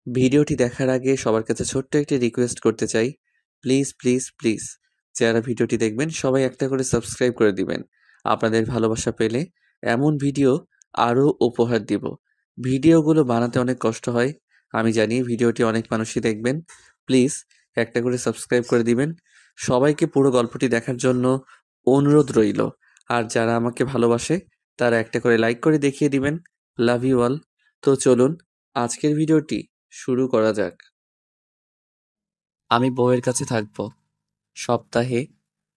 ভিডিওটি দেখার আগে সবার কাছে ছোট্ট একটি রিকোয়েস্ট করতে চাই। প্লিজ, প্লিজ, প্লিজ যারা ভিডিওটি দেখবেন সবাই একটা করে সাবস্ক্রাইব করে দিবেন। আপনাদের ভালোবাসা পেলে এমন ভিডিও আরও উপহার দিব। ভিডিওগুলো বানাতে অনেক কষ্ট হয়। আমি জানি ভিডিওটি অনেক মানুষই দেখবেন। প্লিজ একটা করে সাবস্ক্রাইব করে দিবেন। সবাইকে পুরো গল্পটি দেখার জন্য অনুরোধ রইল। আর যারা আমাকে ভালোবাসে তারা একটা করে লাইক করে দেখিয়ে দিবেন। Love you all. তো চলুন আজকের ভিডিওটি শুরু করা যাক। আমি বউয়ের কাছে থাকবো। সপ্তাহে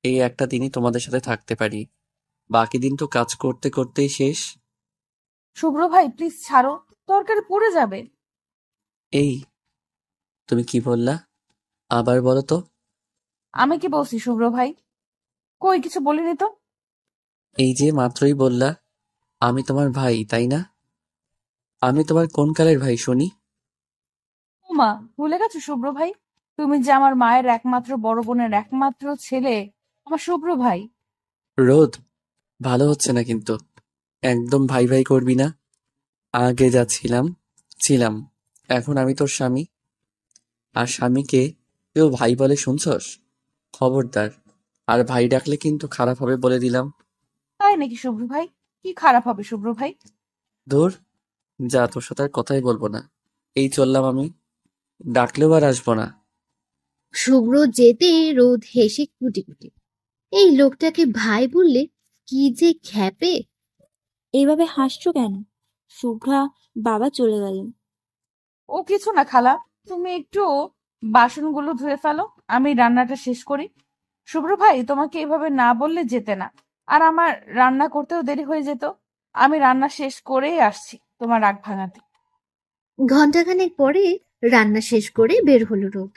এই একটা দিনই তোমাদের সাথে থাকতে পারি, বাকি দিন তো কাজ করতে করতেই শেষ। শুভ্র ভাই প্লিজ ছাড়ো, তরকারি পুড়ে যাবে। এই, তুমি কি বললা? আবার বলো তো। আমি কি বলছি শুভ্র ভাই? কই কিছু বলিনি তো। এই যে মাত্রই বললা আমি তোমার ভাই, তাই না? আমি তোমার কোন কালের ভাই শুনি? ওমা, ভুলে গেছো শুভ্র ভাই? তুমি যে আমার মায়ের একমাত্র বড় বোনের একমাত্র ছেলে, আমার শুভ্র ভাই। রোদ, ভালো হচ্ছে না কিন্তু। একদম ভাই ভাই করবি না। আগে যা ছিলাম ছিলাম, এখন আমি তোর স্বামী। আর স্বামীকে কেউ ভাই বলে শুনছস? খবরদার। আর ভাই ডাকলে কিন্তু খারাপ হবে বলে দিলাম। তাই নাকি শুভ্র ভাই? কি খারাপ হবে শুভ্র ভাই? ধুর, যা, তোর সাথে আর কথাই বলবো না। এই চললাম আমি, ডাকলেও আর আসবো না। শুভ্র যেতে রোদ হেসে কুটি কুটি। এই লোকটাকে ভাই বললে কি যে খ্যাপে। এইভাবে হাসছো কেন? শুভ্রা বাবা চলে গেলেন। ও কিছু না খালা, তুমি একটু বাসনগুলো ধুয়ে ফেলো, আমি রান্নাটা শেষ করি। শুভ্র ভাই তোমাকে এভাবে না বললে যেতে না, আর আমার রান্না করতেও দেরি হয়ে যেত। আমি রান্না শেষ করেই আসছি তোমার রাগ ভাঙাতে। ঘন্টাখানেক পরে রান্না শেষ করে বের হলো রোদ।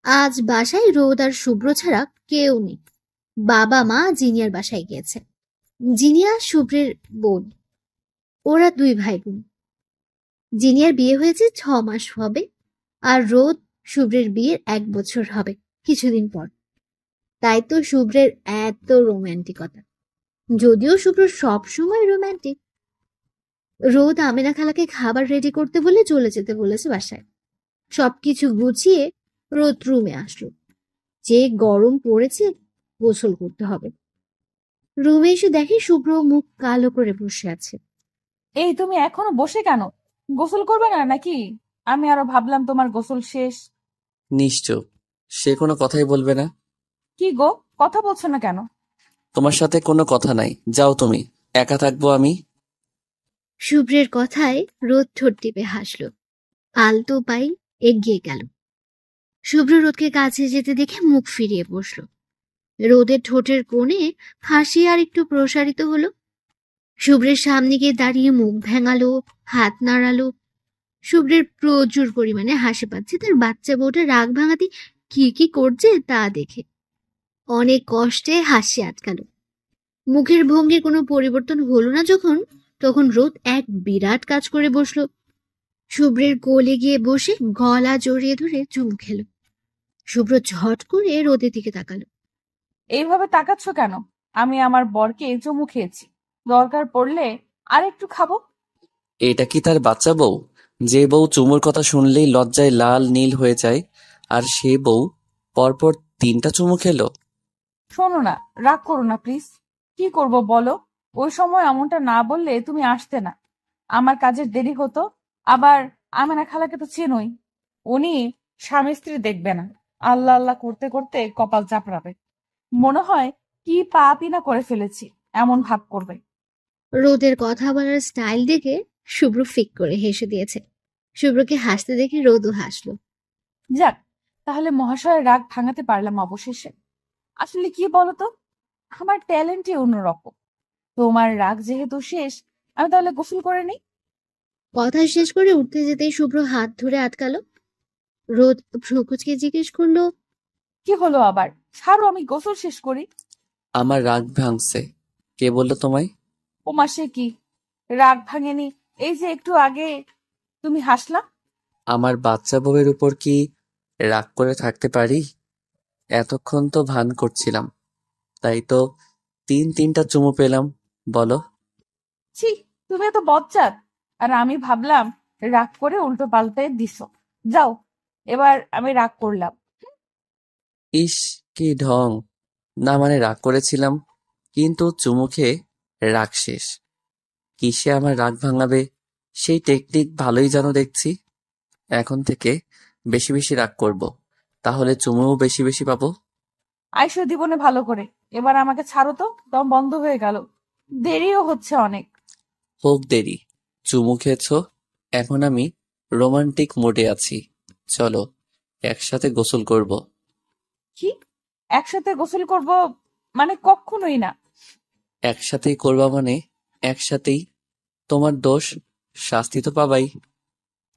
আজ বাসায় রোদ আর শুভ্র ছাড়া কেউ নেই। বাবা মা জিনিয়ার বাসায় গিয়েছে। জিনিয়া শুভ্রের বোন। ওরা দুই ভাই বোন। জিনিয়ার বিয়ে হয়েছে 6 মাস হবে, আর রোদ শুভ্রের বিয়ের 1 বছর হবে কিছুদিন পর। তাই তো শুভ্রের এত রোমান্টিকতা। যদিও শুভ্র সবসময় রোমান্টিক। রোদ আমেনা খালাকে খাবার রেডি করতে বলে চলে যেতে বলেছে বাসায়। সবকিছু গুছিয়ে রোদ রুমে আসলো। যে গরম পড়েছে, গোসল করতে হবে। রুমে এসে দেখে শুভ্র মুখ কালো করে বসে আছে। এই তুমি এখনো বসে কেন? গোসল করবে না নাকি? আমি আরো ভাবলাম তোমার গোসল শেষ। নিশ্চুপ, সে কোনো কথাই বলবে না। কি গো, কথা বলছো না কেন? তোমার সাথে কোনো কথা নাই, যাও তুমি। একা থাকবো আমি। শুভ্রের কথায় রোদ ঠোঁট টিপে হাসলো। আলতো পাই এগিয়ে গেল। শুভ্র রোদকে কাছে যেতে দেখে মুখ ফিরিয়ে বসলো। রোদের ঠোঁটের কোণে হাসি আর একটু প্রসারিত হলো। শুভ্রের সামনে গিয়ে দাঁড়িয়ে মুখ ভেঙালো, হাত নাড়ালো। শুভ্রের প্রচুর পরিমাণে হাসি পাচ্ছে তার বাচ্চা বউটা রাগ ভাঙাতে কি কি করছে তা দেখে। অনেক কষ্টে হাসি আটকালো। মুখের ভঙ্গির কোনো পরিবর্তন হলো না যখন, তখন রোদ এক বিরাট কাজ করে বসলো। শুভ্রের কোলে গিয়ে বসে গলা জড়িয়ে ধরে চুমু খেলো। শুভ্র ঝট করে রোদের দিকে তাকালো। এইভাবে তাকাচ্ছ কেন? আমি আমার বরকে চুমু খেয়েছি, দরকার পড়লে আর একটু খাবো। এটা কি তার বাচ্চা বউ? যে বউ চুমুর কথা শুনলেই লজ্জায় লাল নীল হয়ে যায়, আর সে বউ পরপর 3টা চুমু খেলো। শোনো না, রাগ করো না প্লিজ। কি করব বলো? ওই সময় এমনটা না বললে তুমি আসতে না, আমার কাজের দেরি হতো। আবার আমেনা খালাকে তো চেনোই, উনি স্বামী স্ত্রী দেখবে না, আল্লাহ আল্লাহ করতে করতে কপাল চাপড়াবে, মনে হয় কি পাপই না করে ফেলেছি এমন ভাব করবে। রোদের কথা বলার স্টাইল দেখে শুভ্র ফিক করে হেসে দিয়েছে। শুভ্রকে হাসতে দেখে রোদও হাসলো। যাক, তাহলে মহাশয়ের রাগ ভাঙাতে পারলাম অবশেষে। আসলে কি বলতো, আমার ট্যালেন্টই অন্যরকম। তোমার রাগ যেহেতু শেষ, আমি তাহলে গোসল করে নিই। কথা শেষ করে উঠতে যেতেই শুভ্র হাত ধরে আটকালো। রোদ ভ্রুকুচকে জিজ্ঞেস করলো, কি হলো আবার? ছাড়ো, আমি গোসল শেষ করি। আমার রাগ ভাঙছে। কে বললো তোমায়? ও মাসে কি রাগ ভাঙেনি? এই যে একটু আগে তুমি হাসলা। আমার বাচ্চা বউয়ের উপর কি রাগ করে থাকতে পারি? এতক্ষণ তো ভান করছিলাম, তাই তো 3টা চুমু পেলাম। বলো। ছি, তুমি এত বজ্জাত। আর আমি ভাবলাম রাগ করে উল্টো পাল্টে দিছো। যাও, এবার আমি রাগ করলাম। ইস, কি ঢং! না মানে রাগ করেছিলাম, কিন্তু চুমু খেয়ে রাগ শেষ। কিসে আমার রাগ ভাঙাবে সেই টেকনিক ভালোই জানো দেখছি। এখন থেকে বেশি বেশি রাগ করব, তাহলে চুমুও বেশি বেশি পাবো। আইসো জীবনে ভালো করে, এবার আমাকে ছাড়ো তো, দম বন্ধ হয়ে গেল, দেরিও হচ্ছে অনেক। হোক দেরি, চুমু খেয়েছো, এখন আমি রোমান্টিক মোডে আছি। চলো একসাথে গোসল করব। কি? একসাথে গোসল করব? মানে কখনোই না। একসাথেই করবা মানে একসাথেই। তোমার দোষ, শাস্তি তো পাবাই।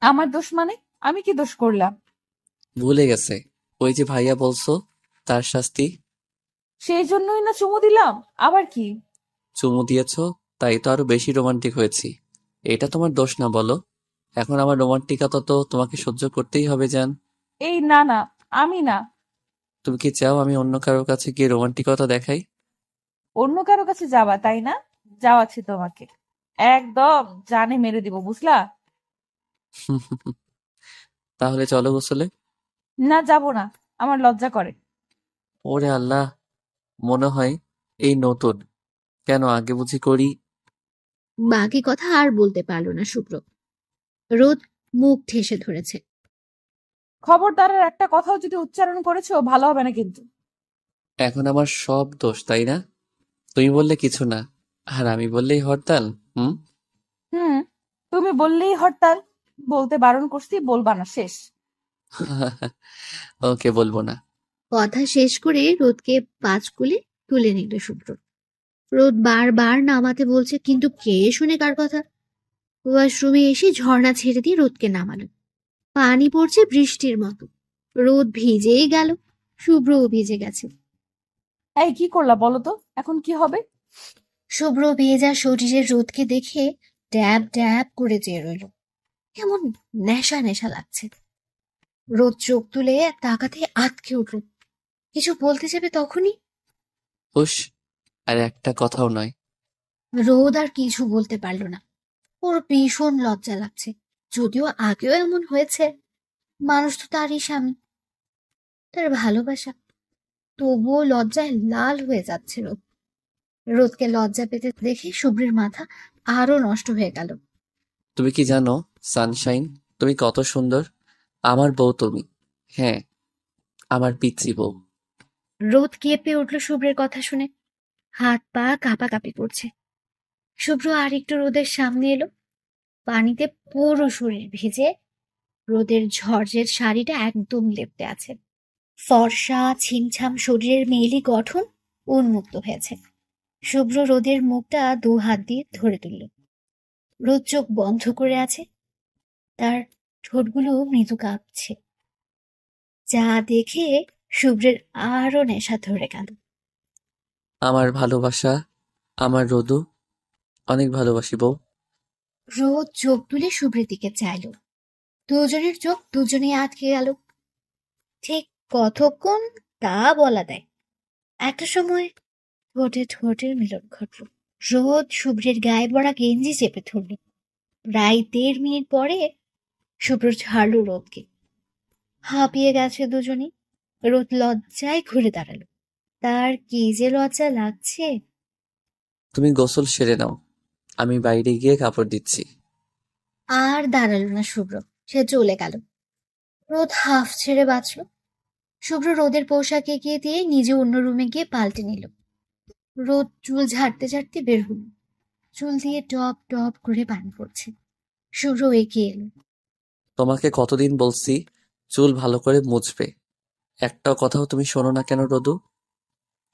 আমার দোষ মানে? আমি কি দোষ করলাম? ভুলে গেছে, ওই যে ভাইয়া বলছো, তার শাস্তি। সেই জন্যই না চুমু দিলাম, আবার কি? চুমু দিয়েছো, তাই তো আরো বেশি রোমান্টিক হয়েছি। এটা তোমার দোষ না বলো। এখন আমার রোমান্টিকতা তো তোমাকে সহ্য করতেই হবে জান। এই না না, আমি না। তুমি কি চাও আমি অন্য কারোর কাছে গিয়ে রোমান্টিকতা দেখাই? অন্য কারো কাছে যাবা তাই না? যাওয়াচ্ছি তোমাকে, একদম জানে মেরে দিব, বুঝলা? তাহলে চলো গোসলে। না, যাব না, আমার লজ্জা করে। ওরে আল্লাহ, মনে হয় এই নতুন। কেন আগে বুঝি করি? বাকি কথা আর বলতে পারল না শুভ্র। রোদ মুখ ঠেসে ধরেছে। খবরদারের একটা কথাও যদি উচ্চারণ করেছো ভালো হবে না কিন্তু। এখন আমার সব দোষ তাই না? তুমি বললে কিছু না, আর আমি বললেই হরতাল। হুম। হুম, তুমি বললেই হরতাল। বলতে বারণ করছি, বলবা না, শেষ। ওকে, বলবো না। কথা শেষ করে রোদকে পাঁচকুলে তুলে নিল শুভ্র। রোদ বারবার নামাতে বলছে, কিন্তু কে শুনে কার কথা। ওয়াশরুমে এসে ঝর্ণা ছেড়ে দিয়ে রোদকে নামালো। পানি পড়ছে বৃষ্টির মতো। রোদ ভিজেই গেল, শুভ্রও ভিজে গেছে। এই কি করলা বলো তো, এখন কি হবে? শুভ্র ভেজা শরীরের রোদকে দেখে ড্যাব ড্যাব করে চেয়ে রইল। কেমন নেশা নেশা লাগছে। রোদ চোখ তুলে তাকাতে আঁতকে উঠল। কিছু বলতে যাবে তখনই হুস, আর একটা কথাও নয়। রোদ আর কিছু বলতে পারল না। ওর ভীষণ লজ্জা লাগছে। যদিও আগেও এমন হয়েছে, মানুষ তো তারই স্বামী, তার ভালোবাসা। তবুও লজ্জায় লাল হয়ে যাচ্ছে রোদ। রোদকে লজ্জা পেতে দেখে শুভ্রের মাথা আরো নষ্ট হয়ে গেল। তুমি কি জানো সানশাইন, তুমি কত সুন্দর? আমার বউ তুমি। হ্যাঁ, আমার পিচ্চি বউ। রোদ কেঁপে উঠল শুভ্রের কথা শুনে। হাত পা কাঁপাকাঁপি করছে। শুভ্র আর একটু রোদের সামনে এলো। পানিতে পুরো শরীর ভেজে, রোদের ঝড়ের শাড়িটা একদম লেপ্টে আছে। ফর্সা ছিমছাম শরীরের মেয়েলি গঠন উন্মুক্ত হয়েছে। শুভ্র রোদের মুখটা দু হাত দিয়ে ধরে তুলল। রোদ চোখ বন্ধ করে আছে, তার ঠোঁটগুলো মৃদু কাঁপছে। যা দেখে শুভ্রের আরো নেশা ধরে গেল। আমার ভালোবাসা, আমার রোদু, অনেক ভালোবাসি বউ। রোদ চোখ তুলে শুভ্রের দিকে চাইল। দুজনের চোখ দুজনেই আটকে গেল। ঠিক কতক্ষণ তা বলা দেয়। একটা সময় ঠোঁটে ঠোঁটের মিলন ঘটল। রোদ শুভ্রের গায়ে পড়া গেঞ্জি চেপে ধরল। প্রায় ১.৫ মিনিট পরে শুভ্র ছাড়ল রোদকে। হাঁপিয়ে গেছে দুজনেই। রোদ লজ্জায় ঘুরে দাঁড়ালো। তার কি যে লজ্জা লাগছে। তুমি গোসল সেরে নাও, আমি বাইরে গিয়ে কাপড় দিচ্ছি। আর দাঁড়ালো না শুভ্র, সে চলে গেল। রোদ হাফ ছেড়ে বাঁচল। শুভ্র রোদের পোশাক এগিয়ে দিয়ে নিজে অন্য রুমে গিয়ে পাল্টে নিল। রোদ চুল ঝাড়তে ঝাড়তে বের হল। চুল দিয়ে টপ টপ করে পানি পড়ছে। শুভ্র এগিয়ে এলো। তোমাকে কতদিন বলছি চুল ভালো করে মুছবে, একটাও কথাও তুমি শোনো না কেন রোদু?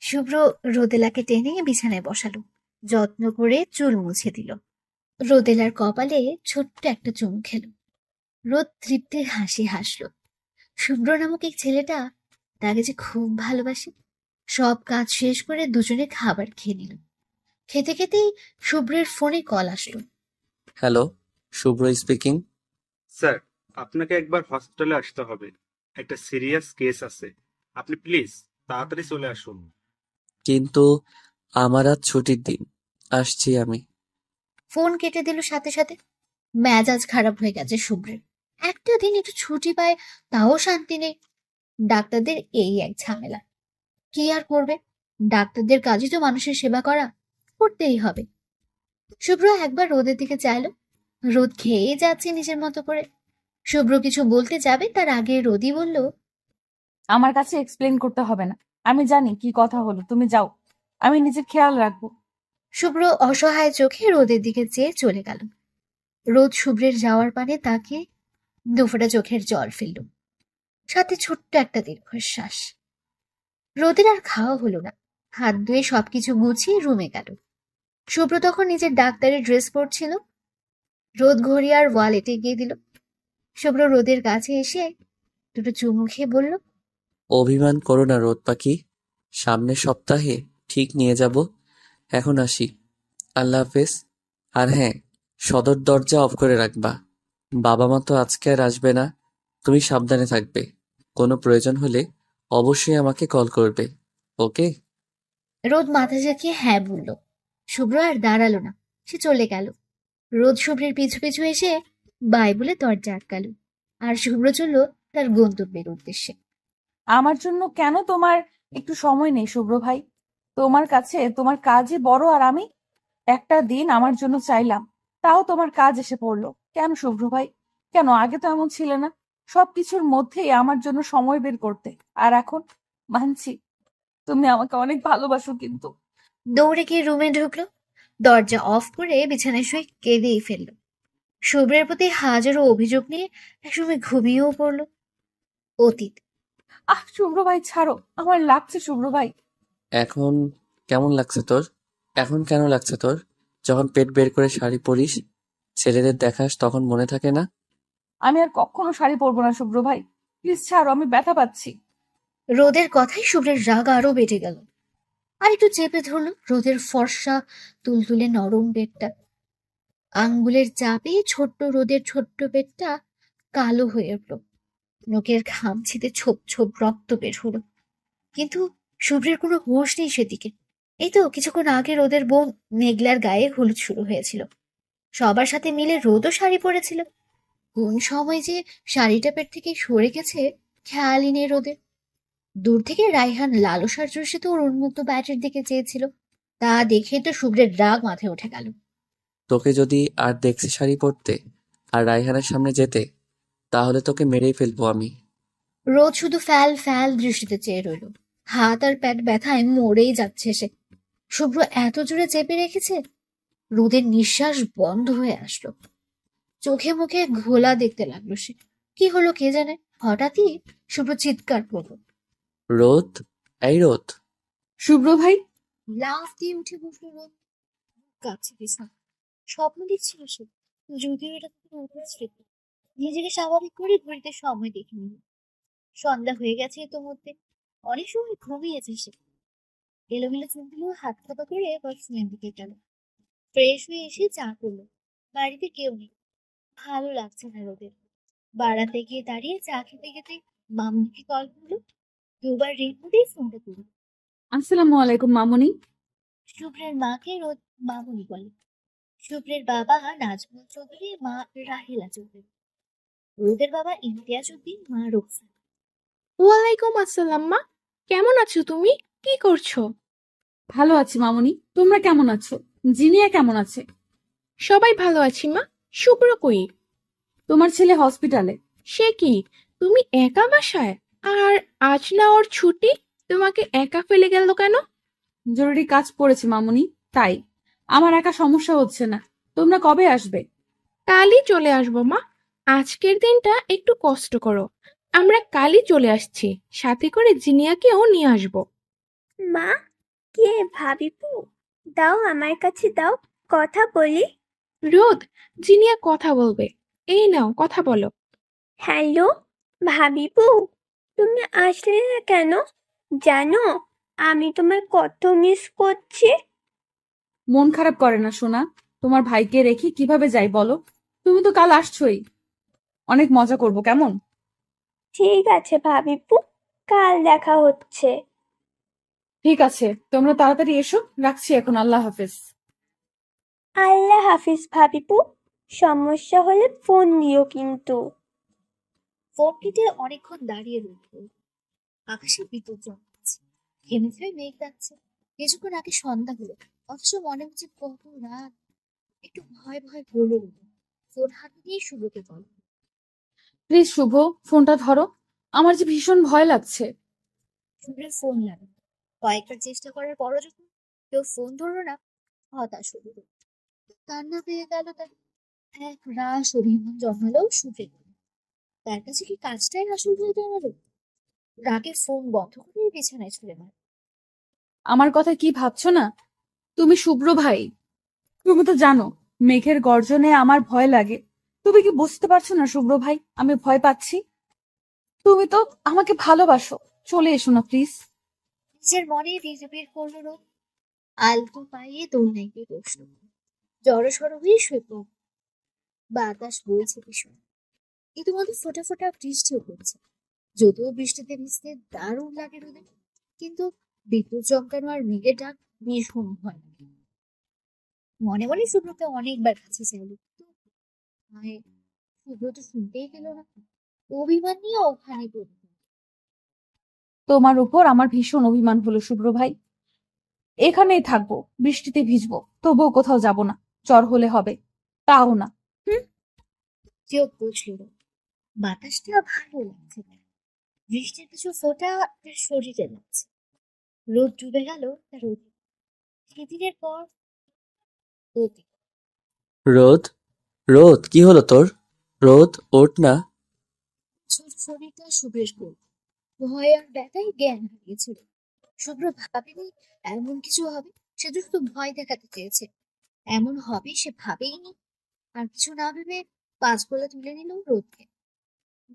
শুভ্র রোদেলাকে টেনে বিছানায় বসালো। যত্ন করে চুল মুছে দিল। রোদেলার কপালে ছোট্ট একটা চুমু খেল। রোদ তৃপ্তির হাসি হাসলো। শুভ্র নামক এই ছেলেটা তাকে যে খুব ভালোবাসে। সব কাজ শেষ করে দুজনে খাবার খেয়ে নিল। খেতে খেতেই শুভ্রের ফোনে কল আসলো। হ্যালো, শুভ্র স্পিকিং। স্যার, আপনাকে একবার হসপিটালে আসতে হবে। একটা সিরিয়াস কেস আছে। আপনি প্লিজ তাড়াতাড়ি চলে আসুন। কিন্তু আমার আজ ছুটির দিন, আসছি আমি। ফোন কেটে দিল সাথে সাথে। মেজাজ খারাপ হয়ে গেছে শুভ্রের। একটা দিন একটু ছুটি পায়, তাও শান্তি নেই। ডাক্তারদের এই এক ঝামেলা। কি আর করবে, ডাক্তারদের কাজই তো মানুষের সেবা করা, করতেই হবে। শুভ্র একবার রোদের দিকে চাইলো। রোদ খেয়ে যাচ্ছে নিজের মতো করে। শুভ্র কিছু বলতে যাবে তার আগে রোদই বলল, আমার কাছে এক্সপ্লেন করতে হবে না, আমি জানি কি কথা হলো, তুমি যাও, আমি নিজের খেয়াল রাখবো। শুভ্র অসহায় চোখে রোদের দিকে চেয়ে চলে গেল। রোদ শুভ্রের যাওয়ার পানে তাকে দুফোঁটা চোখের জল ফেলল, সাথে ছোট্ট একটা দীর্ঘশ্বাস। রোদের আর খাওয়া হলো না। হাত ধুয়ে সবকিছু গুছিয়ে রুমে গেল। শুভ্র তখন নিজের ডাক্তারের ড্রেস পরছিল। রোদ ঘড়ি আর ওয়ালেটে গিয়ে দিল। শুভ্র রোদের কাছে এসে দুটো চুমু খেয়ে বলল, অভিমান করো না রোদ পাখি, সামনের সপ্তাহে ঠিক নিয়ে যাব। এখন আসি, আল্লাহ হাফেজ। আর হ্যাঁ, সদর দরজা অফ করে রাখবা। বাবা মা তো আজকে আর আসবে না, তুমি সাবধানে থাকবে। কোনো প্রয়োজন হলে অবশ্যই আমাকে কল করবে, ওকে? রোদ মাথা ঝাঁকিয়ে হ্যাঁ বলল। শুভ্র আর দাঁড়ালো না, সে চলে গেল। রোদ শুভ্রের পিছু পিছু এসে বাই বলে দরজা আটকালো, আর শুভ্র চলল তার গন্তব্যের উদ্দেশ্যে। আমার জন্য কেন তোমার একটু সময় নেই শুভ্র ভাই? তোমার কাছে তোমার কাজই বড়, আর আমি একটা দিন আমার জন্য চাইলাম, তাও তোমার কাজ এসে পড়লো। কেন শুভ্র ভাই, কেন? আগে তো এমন ছিলে না, সবকিছুর মধ্যেই আমার জন্য সময় বের করতে। আর এখন মানছি তুমি আমাকে অনেক ভালোবাসো, কিন্তু দৌড়ে গিয়ে রুমে ঢুকলো, দরজা অফ করে বিছানায় শুয়ে কেঁদেই ফেলল। শুভ্রের প্রতি হাজারো অভিযোগ নিয়ে একসময় ঘুমিয়েও পড়লো। অতীত। শুভ্র ভাই ছাড়ো, আমার লাগছে শুভ্র ভাই। এখন কেমন লাগছে তোর? এখন কেন লাগছে তোর? যখন পেট বের করে শাড়ি পরিস, ছেলেদের দেখাস, তখন মনে থাকে না? আমি আর কখনো শাড়ি পরবো না শুভ্র ভাই, প্লিজ ছাড়ো, আমি ব্যথা পাচ্ছি। রোদের কথায় শুভ্রের রাগ আরো বেড়ে গেল। আর একটু চেপে ধরলো রোদের ফর্সা তুলতুলে নরম পেটটা। আঙ্গুলের চাপে ছোট্ট রোদের ছোট্ট পেটটা কালো হয়ে উঠল। নোকের খামছিতে ছোপ ছোপ রক্ত বের হলো। কিন্তু শুভ্রের কোনো হোশ নেই সেদিকে। এই তো কিছুক্ষণ আগে রোদের বোন মেঘলার গায়ে হলুদ শুরু হয়েছিল। সবার সাথে মিলে রোদও শাড়ি পরেছিল। কোন সময় যে শাড়িটা পেট থেকে সরে গেছে খেয়ালই নেই রোদের। দূর থেকে রাইহান লালসার জোশে তো ওর উন্মুক্ত ব্যাটের দিকে চেয়েছিল। তা দেখে তো শুভ্রের রাগ মাথায় উঠে গেল। তোকে যদি আর দেখছি শাড়ি পরতে আর রায়হানের সামনে যেতে, তাহলে তোকে মেরেই ফেলবো আমি। রোদ শুধু ফ্যাল ফ্যাল দৃষ্টিতে চেয়ে রইল। হাত আর পেট ব্যথায় মরেই যাচ্ছে সে। শুভ্র এত জোরে চেপে রেখেছে, রোদের নিঃশ্বাস বন্ধ হয়ে আসলো। চোখে মুখে ঘোলা দেখতে লাগলো সে। কি হলো কে জানে, হঠাৎই শুভ্র চিৎকার করলো। রোদ, এই রোদ। শুভ্র ভাই, লাফ দিয়ে উঠে বসলো রোদ। কাছে বিছানা। স্বপ্ন দেখছিল সে, যদিও এটা কোনো অতীত স্মৃতি। নিজেকে স্বাভাবিক করে ঘড়িতে সময় দেখে নিল। সন্ধ্যা হয়ে গেছে ইতোমধ্যে। অনেক সময় ঘুমিয়েছে সে। এলোমেলো চুলগুলো হাত খাতা করে ওয়াশরুমের দিকে গেল। ফ্রেশ হয়ে এসে চা করলো। বাড়িতে কেউ নেই, ভালো লাগছে না রোদের। বারাতে গিয়ে দাঁড়িয়ে চা খেতে খেতে মামুনিকে কল করলো। দুবার রিং করেই ফোনটা করলো। আসসালামু আলাইকুম মামুনি। শুভ্রের মাকে রোদ মামুনি বলে। শুভ্রের বাবা নাজমুল চৌধুরী, মা রাহেলা চৌধুরী। রোদের বাবা ইমতিয়াজ উদ্দিন, মা রোকসানা। ওয়ালাইকুম আসসালাম মা, কেমন আছো তুমি? কি করছো? ভালো আছি মামুনি, তোমরা কেমন আছো? জিনিয়া কেমন আছে? সবাই ভালো আছি মা। শুক্র কই? তোমার ছেলে হসপিটালে। সে কি, তুমি একা বাসায়? আর আজ না ওর ছুটি, তোমাকে একা ফেলে গেল কেন? জরুরি কাজ পড়েছে মামুনি, তাই। আমার একা সমস্যা হচ্ছে না। তোমরা কবে আসবে? কালই চলে আসবো মা। আজকের দিনটা একটু কষ্ট করো, আমরা কালই চলে আসছি। সাথে করে জিনিয়াকেও নিয়ে আসবো। মা, কে ভাবিপু? দাও আমার কাছে দাও, কথা বলি। রোদ, জিনিয়া কথা বলবে, এই নাও কথা বলো। হ্যালো ভাবিপু, তুমি আসলে না কেন? জানো আমি তোমার কত মিস করছি। মন খারাপ করে না সোনা, তোমার ভাইকে রেখে কিভাবে যাই বলো? তুমি তো কাল আসছোই, অনেক মজা করব, কেমন? ঠিক আছে ভাবিপু, কাল দেখা হচ্ছে। ঠিক আছে, তোমরা তাড়াতাড়ি এসো, রাখছি এখন, আল্লাহ হাফেজ। আল্লাহ হাফিজ ভাবিপু, সমস্যা হলে ফোন দিও কিন্তু। ফোন কেটে অনেকক্ষণ দাঁড়িয়ে রইল। আকাশে বিদ্যুৎ চমকাচ্ছে, থেমে থেমে মেঘ ডাকছে। কিছুক্ষণ আগে সন্ধ্যা হলো, অথচ মনে হচ্ছে কত রাত। একটু ভয় ভয় হলো রোদ। ফোন হাতে নিয়ে শুভকে বল। প্লিজ শুভ, ফোনটা ধরো। আমার যে ভীষণ ভয় লাগছে। শুভ্রের ফোন লাগলো। কয়েকবার চেষ্টা করার পরও যখন কেউ ফোন ধরলো না, হতাশ হলো রোদ। কান্না পেয়ে গেল তার। এক রাশ অভিমান জন্মালো শুভ্রের মনে। তার কাছে কি কাজটাই আসল হয়ে দাঁড়ালো? রাগে ফোন বন্ধ করে বিছানায় ছুঁড়ে মার। আমার কথা কি ভাবছো না? তুমি শুভ্র ভাই, তুমি তো জানো মেঘের গর্জনে আমার ভয় লাগে। তুমি কি বুঝতে পারছো না শুভ্র ভাই, আমি ভয় পাচ্ছি? তুমি তো আমাকে ভালোবাসো, চলে এসো না প্লিজ। নিজের মনে বের করলো রোদ। আলতো পায়ে দোলনায় গিয়ে বসলো। জড়সড় হয়ে শুয়ে পড়ল। বাতাস বইছে ভীষণ। ইতিমধ্যে ফোঁটা ফোঁটা বৃষ্টিও পড়ছে। যদিও বৃষ্টিতে ভিজতে দারুণ লাগে রোদে, কিন্তু বিদ্যুৎ চমকানো আর মেঘের ডাক ভীষণ ভয় লাগে। মনে মনে শুভ্রকে অনেকবার কাছে চাইল, কিন্তু মায়ের শুভ্র তো শুনতেই পেল না। অভিমান নিয়ে ওখানে পড়ল। তোমার উপর আমার ভীষণ অভিমান হলো শুভ্র ভাই। এখানেই থাকবো, বৃষ্টিতে ভিজবো, তবুও কোথাও যাব না। জ্বর হলে হবে, তাও না। হুম। চোখ বুঝল বাতাসটা ভালো লাগছে না। বৃষ্টির কিছু ফোঁটা তার শরীরে লাগছে। রোদ ডুবে গেল তার অতীত। সেদিনের পর অতীত। রোদ, রোদ, কি হলো তোর? রোদ, ওঠ না। ছোট শরীরটা শুভ্রের করল। ভয় আর ব্যথায় জ্ঞান হারিয়েছিল। শুভ্র ভাবেনি এমন কিছু হবে। সে তো শুধু ভয় দেখাতে চেয়েছে। এমন হবে সে ভাবেইনি। আর কিছু না ভেবে পাঁচ গোলা তুলে নিল রোদকে।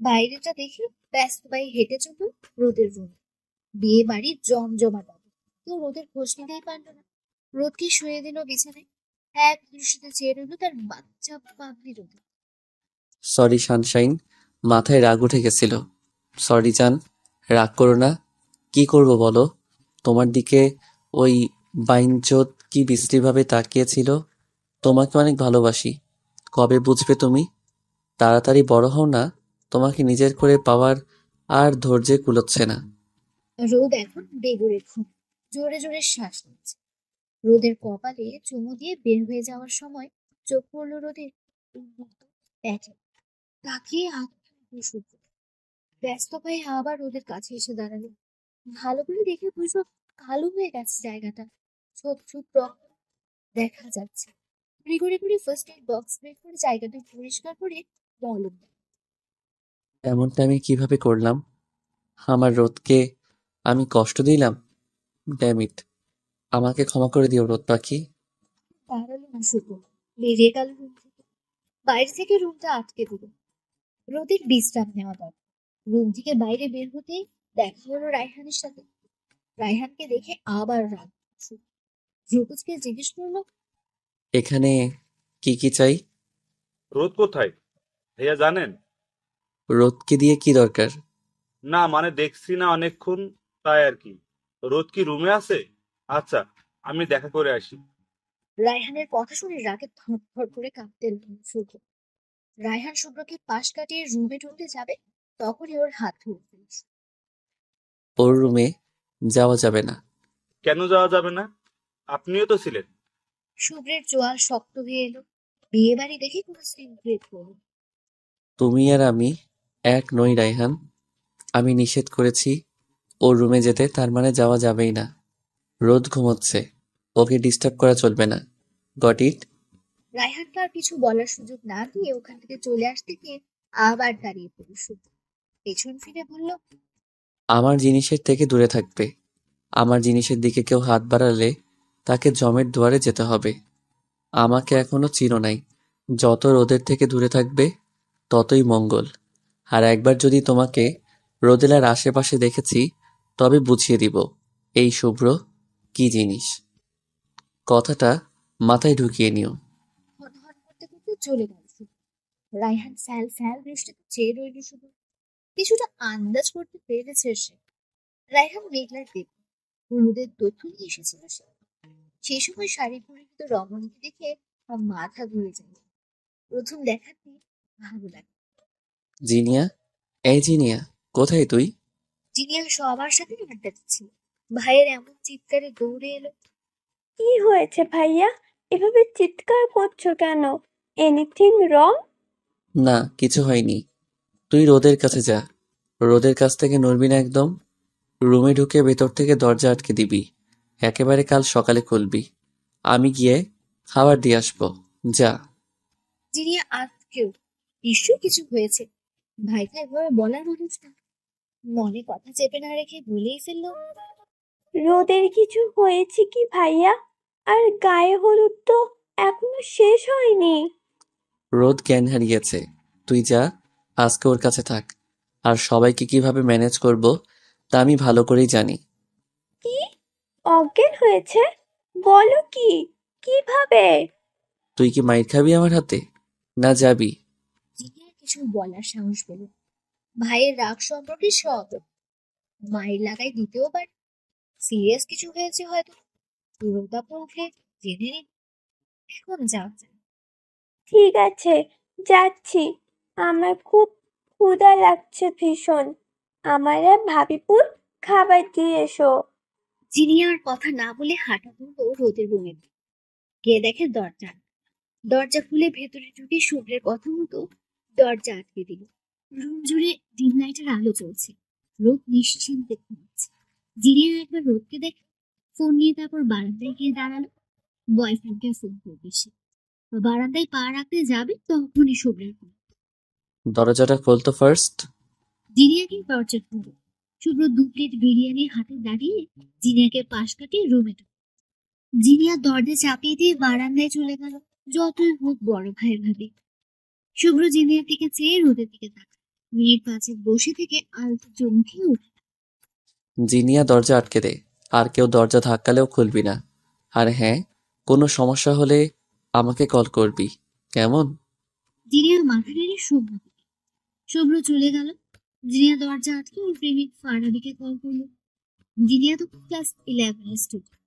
বাইরেটা দেখে ব্যস্ত পায়ে হেঁটে চলল রোদের রুম। বিয়ে বাড়ির জমজমাট হবে। কেউ রোদের খোঁজ নিতেই পারলো না। রোদকে শুয়ে দিল বিছানায়। এক দৃষ্টিতে চেয়ে রইল তার বাচ্চা পাগলি রোদে। সরি সানশাইন, মাথায় রাগ উঠে গেছিল। সরি জান, রাগ করো না। কি করব বলো? তোমার দিকে ওই বাইনচোদ কি বিশ্রীভাবে তাকিয়েছিল। তোমাকে অনেক ভালোবাসি। কবে বুঝবে তুমি? তাড়াতাড়ি বড় হও না, তোমাকে নিজের করে পাওয়ার আর ধৈর্যে কুলোচ্ছে না। রোদ এখন বেগুড়ে ঘুম। জোরে জোরে শ্বাস নিচ্ছে। রোদের কপালে চুমু দিয়ে বের হয়ে যাওয়ার সময় চোখ পড়ল রোদের উন্মুক্ত প্যাটে। তাকিয়ে হাত শুদ্ধ। ব্যস্ত পায়ে আবার রোদের কাছে এসে দাঁড়ালো। ভালো করে দেখে বুঝলো কালো হয়ে গেছে জায়গাটা। ছোপ ছোপ রক্ত দেখা যাচ্ছে। রিগড়ি করে ফার্স্ট এড বক্স বের করে জায়গাটা পরিষ্কার করে মলম দেয়। এমনটা আমি কিভাবে করলাম? আমার রোদকে আমি কষ্ট দিলাম? Damn it! আমাকে ক্ষমা করে দিও রোদ পাখি। দাঁড়ালো না শুভ, বেরিয়ে গেল রুম থেকে। বাইরে থেকে রুমটা আটকে দিল। রোদের বিশ্রাম নেওয়া দরকার। রুম থেকে বাইরে বের হতেই দেখা হলো রায়হানের সাথে। রায়হানকে দেখে আবার রাগ। ধ্রুপজকে জিজ্ঞেস করলো, এখানে কি কি চাই? রোদ কোথায় ভাইয়া জানেন? রোদকে দিয়ে কি দরকার? না মানে দেখছি না অনেকক্ষণ, তাই আর কি। রোদ কি রুমে আছে? আচ্ছা, আমি দেখা করে আসি। রায়হানের কথা শুনে রাগে ধর করে কাঁপতে লাগলো শুভ্র। রায়হান শুভ্রকে পাশ কাটিয়ে রুমে ঢুকতে যাবে, তখনই ওর হাত ধরে ফেলিস। ওর রুমে যাওয়া যাবে না। কেন যাওয়া যাবে না? আপনিও তো ছিলেন। শুভ্রের চোয়াল শক্ত হয়ে এলো। বিয়ে বাড়ি দেখে কোনো সিন ক্রিয়েট করলো। তুমি আর আমি এক নই রায়হান। আমি নিষেধ করেছি ওর রুমে যেতে, তার মানে যাওয়া যাবেই না। রোদ ঘুমোচ্ছে, ওকে ডিস্টার্ব করা চলবে না। Got it? রায়হানকে আর কিছু বলার সুযোগ না দিয়ে ওখান থেকে চলে আসতে গিয়ে আবার দাঁড়িয়ে পড়ল শুভ্র। পেছন ফিরে বলল, আমার জিনিসের থেকে দূরে থাকবে। আমার জিনিসের দিকে কেউ হাত বাড়ালে তাকে জমের দুয়ারে যেতে হবে। আমাকে এখনো চিনো নাই। যত রোদের থেকে দূরে থাকবে ততই মঙ্গল। আর একবার যদি তোমাকে রোদেলার আশেপাশে দেখেছি, তবে বুঝিয়ে দিব এই শুভ্র কি জিনিস। কথাটা মাথায় ঢুকিয়ে নিও। হন হন করতে করতে চলে গেল শুভ্র। রায়হান ফ্যাল ফ্যাল দৃষ্টিতে চেয়ে রইল শুভ্র। কিছুটা আন্দাজ করতে পেরেছে সে। রায়হান মেঘলার দেব হলুদের তথ্য নিয়ে এসেছিল সে। সেই সময় শাড়ি পরিহিত রমণীকে দেখে আমার মাথা ঘুরে যায়। প্রথম দেখাতেই ভালো লাগে। জিনিয়া, এই জিনিয়া, কোথায় তুই? জিনিয়া সবার সাথে আড্ডা দিচ্ছিল। ভাইয়ের এমন চিৎকারে দৌড়ে এলো। কি হয়েছে ভাইয়া? এভাবে চিৎকার করছো কেন? Anything wrong? না, কিছু হয়নি। তুই রোদের কাছে যা। রোদের কাছ থেকে নড়বি না একদম। রুমে ঢুকে ভেতর থেকে দরজা আটকে দিবি। একেবারে কাল সকালে খুলবি। আমি গিয়ে খাবার দিয়ে আসবো। যা। জিনিয়া আজকেও নিশ্চয়ই কিছু হয়েছে। ভাইকে এভাবে বলার মানুষ না। মনে কথা চেপে না রেখে বলেই ফেললো। রোদের কিছু হয়েছে কি ভাইয়া? আর গায়ে হলুদ তো এখনো শেষ হয়নি। রোদ জ্ঞান হারিয়েছে। তুই যা, আজকে ওর কাছে থাক। আর সবাইকে কিভাবে ম্যানেজ করব তা আমি ভালো করেই জানি। কি? অজ্ঞান হয়েছে? বলো কি? কিভাবে? তুই কি মাইর খাবি আমার হাতে, না যাবি? জিনিয়ার কিছু বলার সাহস পেল। ভাইয়ের রাগ সম্পর্কে সব মায়ের লাগাই দিতেও পারে। সিরিয়াস কিছু হয়েছে হয়তো। রোদাপা উঠে জেনে নিন। এখন যাও যাও। ঠিক আছে, যাচ্ছি। আমার খুব ক্ষুধা লাগছে ভীষণ। আমার আর ভাবিপুর খাবার দিয়ে এসো। জিনিয়ার কথা না বলে হাঁটা ধরলো রোদের রুমে। গিয়ে দেখে দরজা। দরজা খুলে ভেতরে ঢুকে শুভ্রের কথা মতো দরজা আটকে দিল। রুম জুড়ে ডিম লাইটের আলো চলছে। রোদ নিশ্চিন্তে ঘুমাচ্ছে। জিনিয়া একবার রোদকে দেখে ফোন নিয়ে তারপর বারান্দায় গিয়ে দাঁড়ালো। বয়ফ্রেন্ডকে ফোন করবে সে। বারান্দায় পা রাখতে যাবে তখনই শুভ্রের ফোন। দরজাটা খোলতো ফার্স্ট। জিনিয়াকে টর্চার করলো। শুভ্র 2 প্লেট বিরিয়ানি হাতে দাঁড়িয়ে জিনিয়াকে পাশ কাটিয়ে রুমে ঢুকলো। জিনিয়া দরজা চাপিয়ে দিয়ে বারান্দায় চলে গেল। যতই হোক বড় ভাই ভাবি। শুভ্র জিনিয়ার দিকে চেয়ে রোদের দিকে তাকায়। মিনিট 5 বসে থেকে আলতো চমকে উঠে। জিনিয়া দরজা আটকে দে। আর কেউ দরজা ধাক্কালেও খুলবি না। আর হ্যাঁ, কোনো সমস্যা হলে আমাকে কল করবি, কেমন? জিনিয়া মাথা নেড়ে শুভ্র দিকে। শুভ্র চলে গেল। জিনিয়া দরজা আটকে ওর প্রেমিক ফারাবিকে কল করলো। জিনিয়া তো ক্লাস 11 স্টুডেন্ট।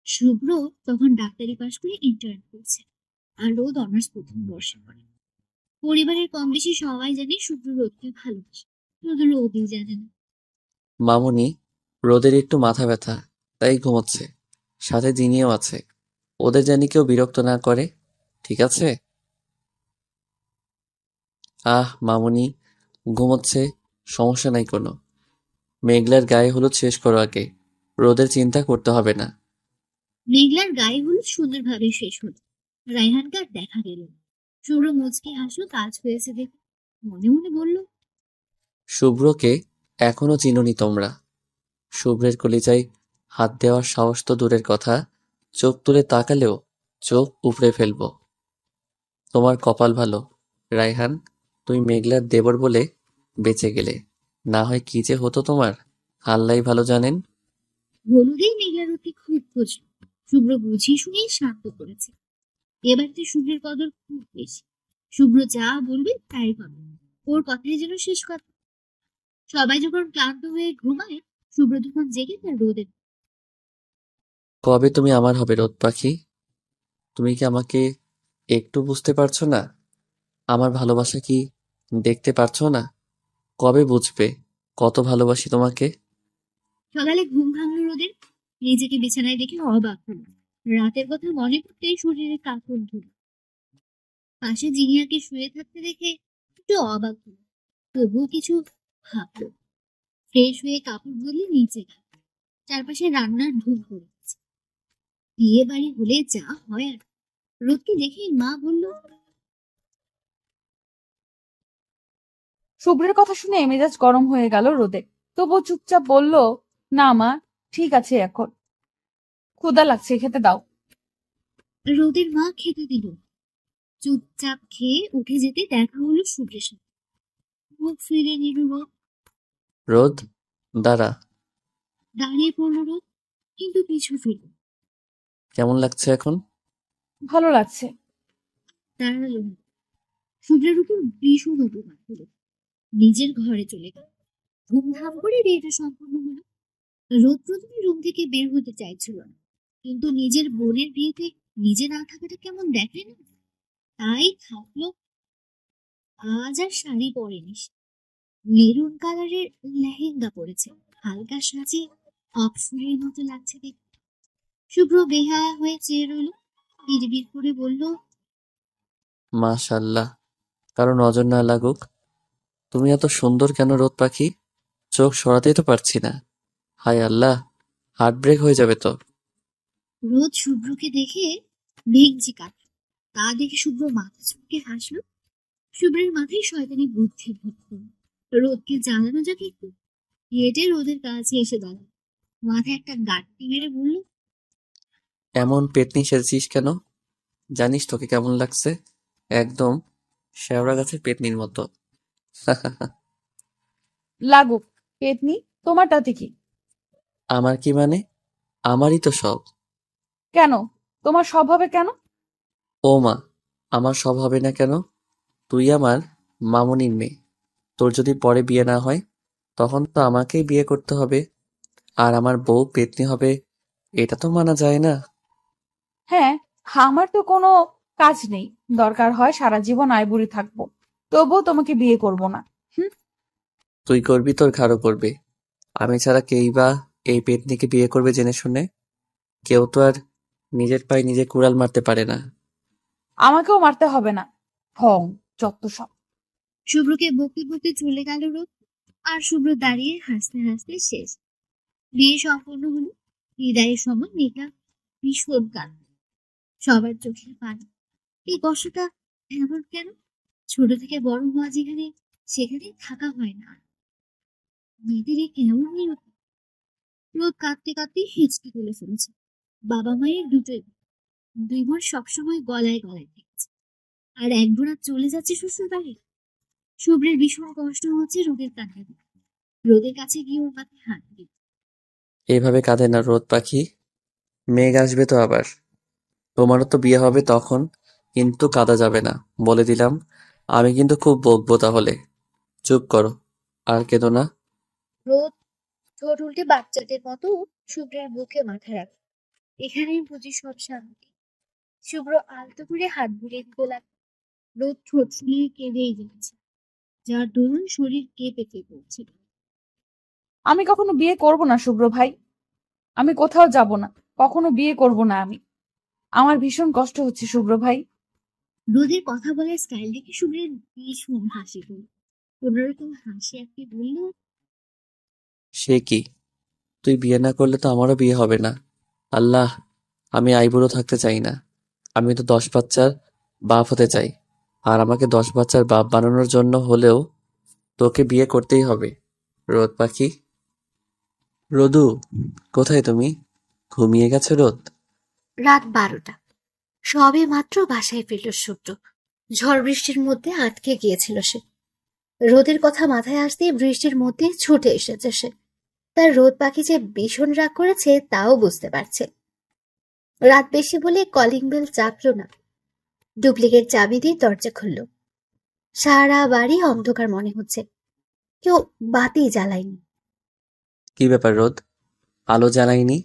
শুভ্র তখন ডাক্তারি পাশ করে ইন্টার্ন করছে। আর রোদ অনার্স প্রথম বর্ষে পড়ে। পরিবারের কম বেশি সবাই জানে শুভ্র রোদকে ভালোবাসে। শুধু রোদই জানে না। মামুনি, রোদের একটু মাথা ব্যথা, তাই ঘুমোচ্ছে। সাথে জিনিয়াও আছে। ওদের জানি কেউ বিরক্ত না করে, ঠিক আছে? মামুনি, ঘুমোচ্ছে, সমস্যা নাই কোনো। মেঘলার গায়ে হলুদ শেষ করো আগে। রোদের চিন্তা করতে হবে না। মেঘলার গায়ে হলুদ সুন্দরভাবে শেষ হলো। রায়হানকে আর দেখা গেল না। শুভ্র মুচকি হাসলো কাজ হয়েছে দেখে। মনে মনে বলল, শুভ্রকে এখনো চিনোনি তোমরা। শুভ্রের কলিজায় হাত দেওয়ার সাহস তো দূরের কথা, চোখ তুলে তাকালেও চোখ উপড়ে ফেলবো। তোমার কপাল ভালো রায়হান, তুই মেঘলার দেবর বলে বেঁচে গেলে। না হয় কি যে হতো তোমার, আল্লাহই ভালো জানেন। হলুদেই মেঘলার ওকে খুব খুঁজল। শুভ্র বুঝিয়ে শুনিয়ে শান্ত করেছে। এবার তো শুভ্রের কদর খুব বেশি। শুভ্র যা বলবে তাই হবে। ওর কথাই যেন শেষ কথা। সবাই যখন ক্লান্ত হয়ে ঘুমায়, শুভ্র তখন জেগে তার রোদে। কবে তুমি আমার হবে রোদ পাখি? তুমি কি আমাকে একটু বুঝতে পারছো না? আমার ভালোবাসা কি দেখতে পারছো না? কবে বুঝবে কত ভালোবাসি তোমাকে? সকালে ঘুম ভাঙলো রোদের। নিজেকে বিছানায় দেখে অবাক হলো। রাতের কথা মনে করতেই শরীরে কাঁপন ধরল। পাশে জিনিয়াকে শুয়ে থাকতে দেখে একটু অবাক হলো। তবুও কিছু ভাবলো। ফ্রেশ হয়ে কাপড় বদলে নিচে গেল। চারপাশে রান্নার ধূপ পড়েছে। বিয়ে বাড়ি হলে যা হয় আর। রোদকে দেখে মা বলল, শুভ্রের কথা শুনে মেজাজ গরম হয়ে গেল রোদের। তবুও চুপচাপ বলল, না মা, ঠিক আছে, এখন ক্ষুধা লাগছে, খেতে দাও। রোদের মা খেতে দিল। চুপচাপ খেয়ে উঠে যেতে দেখা হলো শুভ্রের সাথে। মুখ ফিরে নিল রোদ। রোদ, দাঁড়া। দাঁড়িয়ে পড়ল রোদ, কিন্তু পিছু ফিরল। কেমন লাগছে এখন? ভালো লাগছে। দাঁড়ালো না। শুভ্রের উপর ভীষণ অপমান হলো। নিজের ঘরে চলে গেল। ধুমধাম করে বিয়েটা সম্পন্ন হলো। রোদ প্রথমে রুম থেকে বের হতে চাইছিল না, কিন্তু নিজের বোনের বিয়েতে নিজে না থাকাটা কেমন দেখায় না, তাই থাকলো। আজ আর শাড়ি পরেনি সে। মেরুন কালারের লেহেঙ্গা পরেছে, হালকা সাজে অপসরের মতো লাগছে দেখতে। শুভ্র বেহায়া হয়ে চেয়ে রইল, বিড়বিড় করে বলল, মাশাল্লাহ, কারো নজর না লাগুক। তুমি এত সুন্দর কেন রোদ পাখি? চোখ সরাতেই তো পারছি না। হায় আল্লাহ, হার্ট ব্রেক হয়ে যাবে তো। রোদ শুভ্রকে দেখে ভেঙচি কাটল। তা দেখে শুভ্র মাথা চুলকে হাসল। শুভ্রের মাথায় শয়তানি বুদ্ধি ভর্তি। রোদকে জ্বালানো যাক একটু। হেঁটে রোদের কাছে এসে দাঁড়াল, মাথায় একটা গাঁটটি মেরে বলল, এমন পেতনি সেজেছিস কেন? জানিস তোকে কেমন লাগছে? একদম শেওড়া গাছের পেতনির মতো। লাগুক পেতনি, তোমার তাতে কি? আমার কি মানে? আমারই তো সব। কেন? তোমার স্বভাবে কেন? ও মা, আমার সব হবে না কেন? তুই আমার মামুনির মেয়ে। তোর যদি পরে বিয়ে না হয়, তখন তো আমাকেই বিয়ে করতে হবে। আর আমার বউ পেতনি হবে, এটা তো মানা যায় না। হ্যাঁ, আমার তো কোনো কাজ নেই, দরকার হয় সারা জীবন আইবুড়ি থাকবো, তবুও তোমাকে বিয়ে করব না। হুম। তুই করবি, তোর ঘাড়ও করবে। আমি ছাড়া কেই বা এই পেতনিকে বিয়ে করবে জেনে শুনে? কেউ তো আর নিজের পায়ে নিজে কুড়াল মারতে পারে না। আমাকেও মারতে হবে না। ঢং, যত সব। শুভ্রকে বকতে বকতে চলে গেল রোদ। আর শুভ্র দাঁড়িয়ে হাসতে হাসতে শেষ। বিয়ে সম্পূর্ণ হলো। বিদায়ের সময় মেয়েটা ভীষণ কাঁদল। সবার চোখে পানি। এই কষ্টটা এমন কেন? ছোট থেকে বড় হওয়া যেখানে, সেখানে থাকা হয় না। মেয়েদের এ কেমন নিয়তি। রোদ কাঁদতে কাঁদতে হেঁচকি তুলে ফেলেছে। বাবা মায়ের দুটোই, দুই বোন সবসময় গলায় গলায় থেকেছে। আর এক বোন আজ চলে যাচ্ছে শ্বশুর বাড়ি। শুভ্রের ভীষণ কষ্ট হচ্ছে রোদের কান্না দেখে। রোদের কাছে গিয়ে ওর মাথায় হাত দিল। এইভাবে কাঁদে না রোদ পাখি। মেঘ আসবে তো আবার। তোমারও তো বিয়ে হবে তখন, কিন্তু কাঁদা যাবে না, বলে দিলাম। আমি কিন্তু খুব বকবো তাহলে। চুপ করো, আর কেঁদো না। রোদ ঠোঁট উল্টে বাচ্চাদের মতো শুভ্রের বুকে মাথা রাখল। এখানেই বুঝি সব শান্তি। শুভ্র আলতো করে হাত বুলিয়ে দিতে লাগলো। রোদ ঠোঁট ফুলিয়ে কেঁদেই যাচ্ছে, যার দরুন শরীর কেঁপে কেঁপে উঠছিল। আমি কখনো বিয়ে করব না শুভ্র ভাই। আমি কোথাও যাব না, কখনো বিয়ে করব না আমি। আমার ভীষণ কষ্ট হচ্ছে শুভ্র ভাই। রোদের কথা বলার স্টাইল দেখে শুভ্রের ভীষণ হাসি হল। কোনোরকম হাসি একটি বলল, সে কি? তুই বিয়ে না করলে তো আমারও বিয়ে হবে না। আল্লাহ, আমি আইবুড়ো থাকতে চাই না। আমি তো 10 বাচ্চার বাপ হতে চাই। আর আমাকে 10 বাচ্চার বাপ বানানোর জন্য হলেও তোকে বিয়ে করতেই হবে। রোদ পাখি। রোদু, কোথায় তুমি? ঘুমিয়ে গেছে রোদ? রাত 12টা। সবে মাত্র বাসায় ফিরল শুভ্র। ঝড় বৃষ্টির মধ্যে আটকে গিয়েছিল সে। রোদের কথা মাথায় আসতে বৃষ্টির মধ্যে ছুটে এসেছে সে। তার রোদ পাখি যে ভীষণ রাগ করেছে তাও বুঝতে পারছে। রাত বেশি বলে কলিং বেল চাপলো না। ডুপ্লিকেট চাবি দিয়ে দরজা খুলল। সারা বাড়ি অন্ধকার মনে হচ্ছে। কেউ বাতি জ্বালায়নি। কি ব্যাপার রোদ? আলো জ্বালাইনি?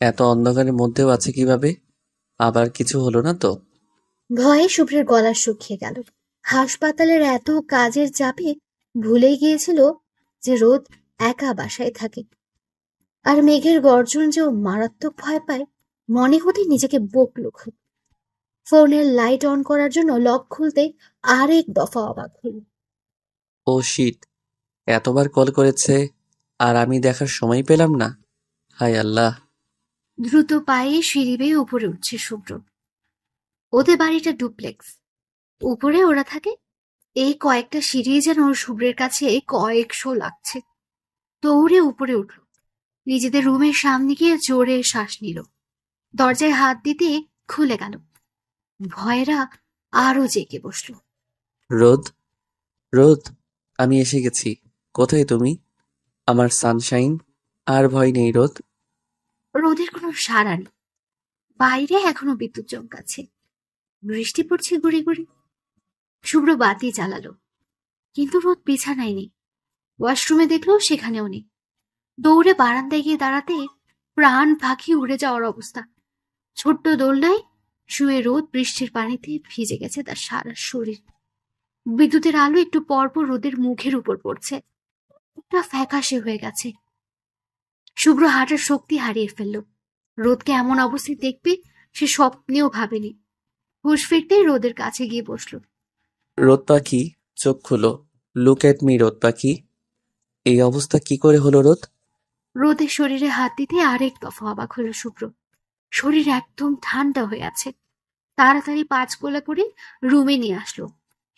এত অন্ধকারের মধ্যেও আছে কিভাবে? আবার কিছু হলো না তো? ভয়ে শুভ্রের গলা শুকিয়ে গেল। হাসপাতালের এত কাজের চাপে ভুলেই গিয়েছিল যে রোদ একা বাসায় থাকে। আর মেঘের গর্জন যে ও মারাত্মক ভয় পায়, মনে হতে নিজেকে বকল খুব। ফোনের লাইট অন করার জন্য লক খুলতে আরেক দফা অবাক হল। ও শিট, এতবার কল করেছে আর আমি দেখার সময় পেলাম না। হায় আল্লাহ। দ্রুত পায়ে সিঁড়ি বেয়ে উপরে উঠছে শুভ্র। ওদের বাড়িটা ডুপ্লেক্স। উপরে ওরা থাকে। এই কয়েকটা সিঁড়ি যেন শুভ্রের কাছে কয়েকশো লাগছে। দৌড়ে উপরে উঠল। নিজেদের রুমের সামনে গিয়ে জোরে শ্বাস নিল। দরজায় হাত দিতে খুলে গেল। ভয়েরা আরো জেগে বসল। রোদ, রোদ, আমি এসে গেছি। কোথায় তুমি, আমার সানশাইন? আর ভয় নেই রোদ। রোদের কোনো সাড়া নেই। বাইরে এখনো বিদ্যুৎ চমকাচ্ছে। বৃষ্টি পড়ছে গুড়ি গুড়ি। শুভ্র বাতি জ্বালালো, কিন্তু রোদ বিছানায় নেই। ওয়াশরুমে দেখলো সেখানেও নেই। দৌড়ে বারান্দায় গিয়ে দাঁড়াতে প্রাণ পাখি উড়ে যাওয়ার অবস্থা। ছোট্ট দোলনায় শুয়ে রোদ বৃষ্টির পানিতে ভিজে গেছে তার সারা শরীর। বিদ্যুতের আলো একটু পরপর রোদের মুখের উপর পড়ছে। একটা ফ্যাকাশে হয়ে গেছে। শুভ্র হাঁটার শক্তি হারিয়ে ফেলল। রোদকে এমন অবস্থায় দেখবে সে স্বপ্নেও ভাবেনি। হুঁশ ফিরতেই রোদের কাছে গিয়ে বসল। রোদ পাখি, চোখ খুলো। লুক এট মি রোদ পাখি। এই অবস্থা কি করে হলো রোদ? রোদের শরীরে হাত দিতে আরেক দফা অবাক হলো শুভ্র। শরীর একদম ঠান্ডা হয়ে আছে। তাড়াতাড়ি 5 গোলা করে রুমে নিয়ে আসলো।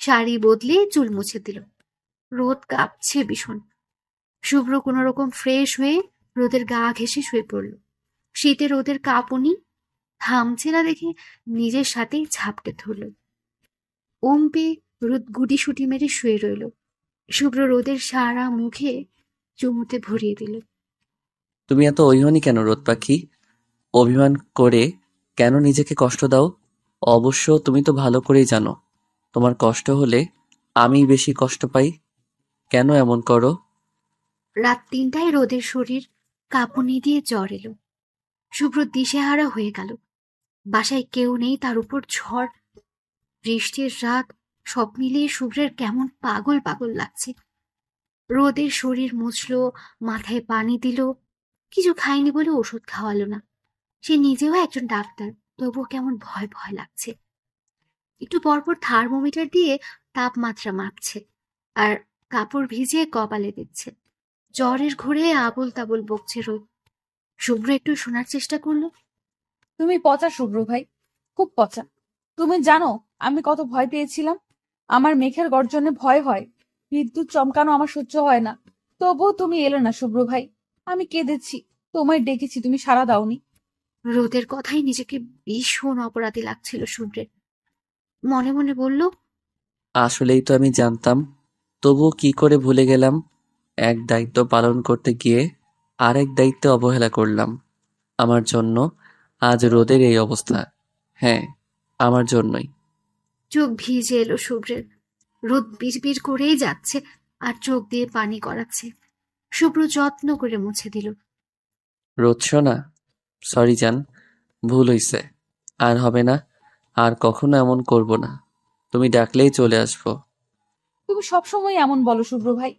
শাড়ি বদলে চুল মুছে দিল। রোদ কাঁপছে ভীষণ। শুভ্র কোনো রকম ফ্রেশ হয়ে রোদের গা ঘেঁষে শুয়ে পড়ল। শীতে রোদের কাঁপুনি থামছে না দেখে নিজের সাথেই ঝাপটে ধরল। ওম পেয়ে রোদ গুটিসুটি মেরে শুয়ে রইল। শুভ্র রোদের সারা মুখে চুমুতে ভরিয়ে দিল। তুমি এত অভিমানী কেন রোদ পাখি? অভিমান করে কেন নিজেকে কষ্ট দাও? অবশ্য তুমি তো ভালো করেই জানো তোমার কষ্ট হলে আমি বেশি কষ্ট পাই। কেন এমন করো? রাত 3টায় রোদের শরীর কাঁপুনি দিয়ে জ্বর এলো। শুভ্র দিশেহারা হয়ে গেল। বাসায় কেউ নেই, তার উপর ঝড়, বৃষ্টির রাত, সব মিলিয়ে শুভ্রের কেমন পাগল পাগল লাগছে। রোদের শরীর মুছলো, মাথায় পানি দিল। কিছু খায়নি বলে ওষুধ খাওয়ালো না। সে নিজেও একজন ডাক্তার, তবুও কেমন ভয় ভয় লাগছে। একটু পরপর থার্মোমিটার দিয়ে তাপমাত্রা মাপছে আর কাপড় ভিজিয়ে কপালে দিচ্ছে। জ্বরের ঘোরে আবল তাবল বকছে রোদ। শুভ্র একটু শোনার চেষ্টা করলো। তুমি পচা শুভ্র ভাই, খুব পচা। তুমি জানো আমি কত ভয় পেয়েছিলাম। আমার মেঘের গর্জনে ভয় হয়, বিদ্যুৎ চমকানো আমার সহ্য হয় না। তবুও তুমি এলে না শুভ্র ভাই। আমি কেঁদেছি, তোমায় ডেকেছি, তুমি সাড়া দাওনি। রোদের কথাই নিজেকে ভীষণ অপরাধী লাগছিল শুভ্রের। মনে মনে বলল, আসলেই তো আমি জানতাম, তবুও কি করে ভুলে গেলাম। এক দায়িত্ব পালন করতে গিয়ে আরেক দায়িত্বে অবহেলা করলাম। আমার জন্য আজ রোদের এই অবস্থা। হ্যাঁ, আমার জন্যই। চোখ ভিজে এলো শুভ্রের। রোদ বিড়বিড় করেই যাচ্ছে আর চোখ দিয়ে পানি গড়াচ্ছে। শুভ্র যত্ন করে মুছে দিল। রোদ শোনা, সরি জান, ভুল হইছে। আর হবে না, আর কখনো এমন করব না। তুমি ডাকলেই চলে আসবো। তুমি সবসময় এমন বলো শুভ্র ভাই।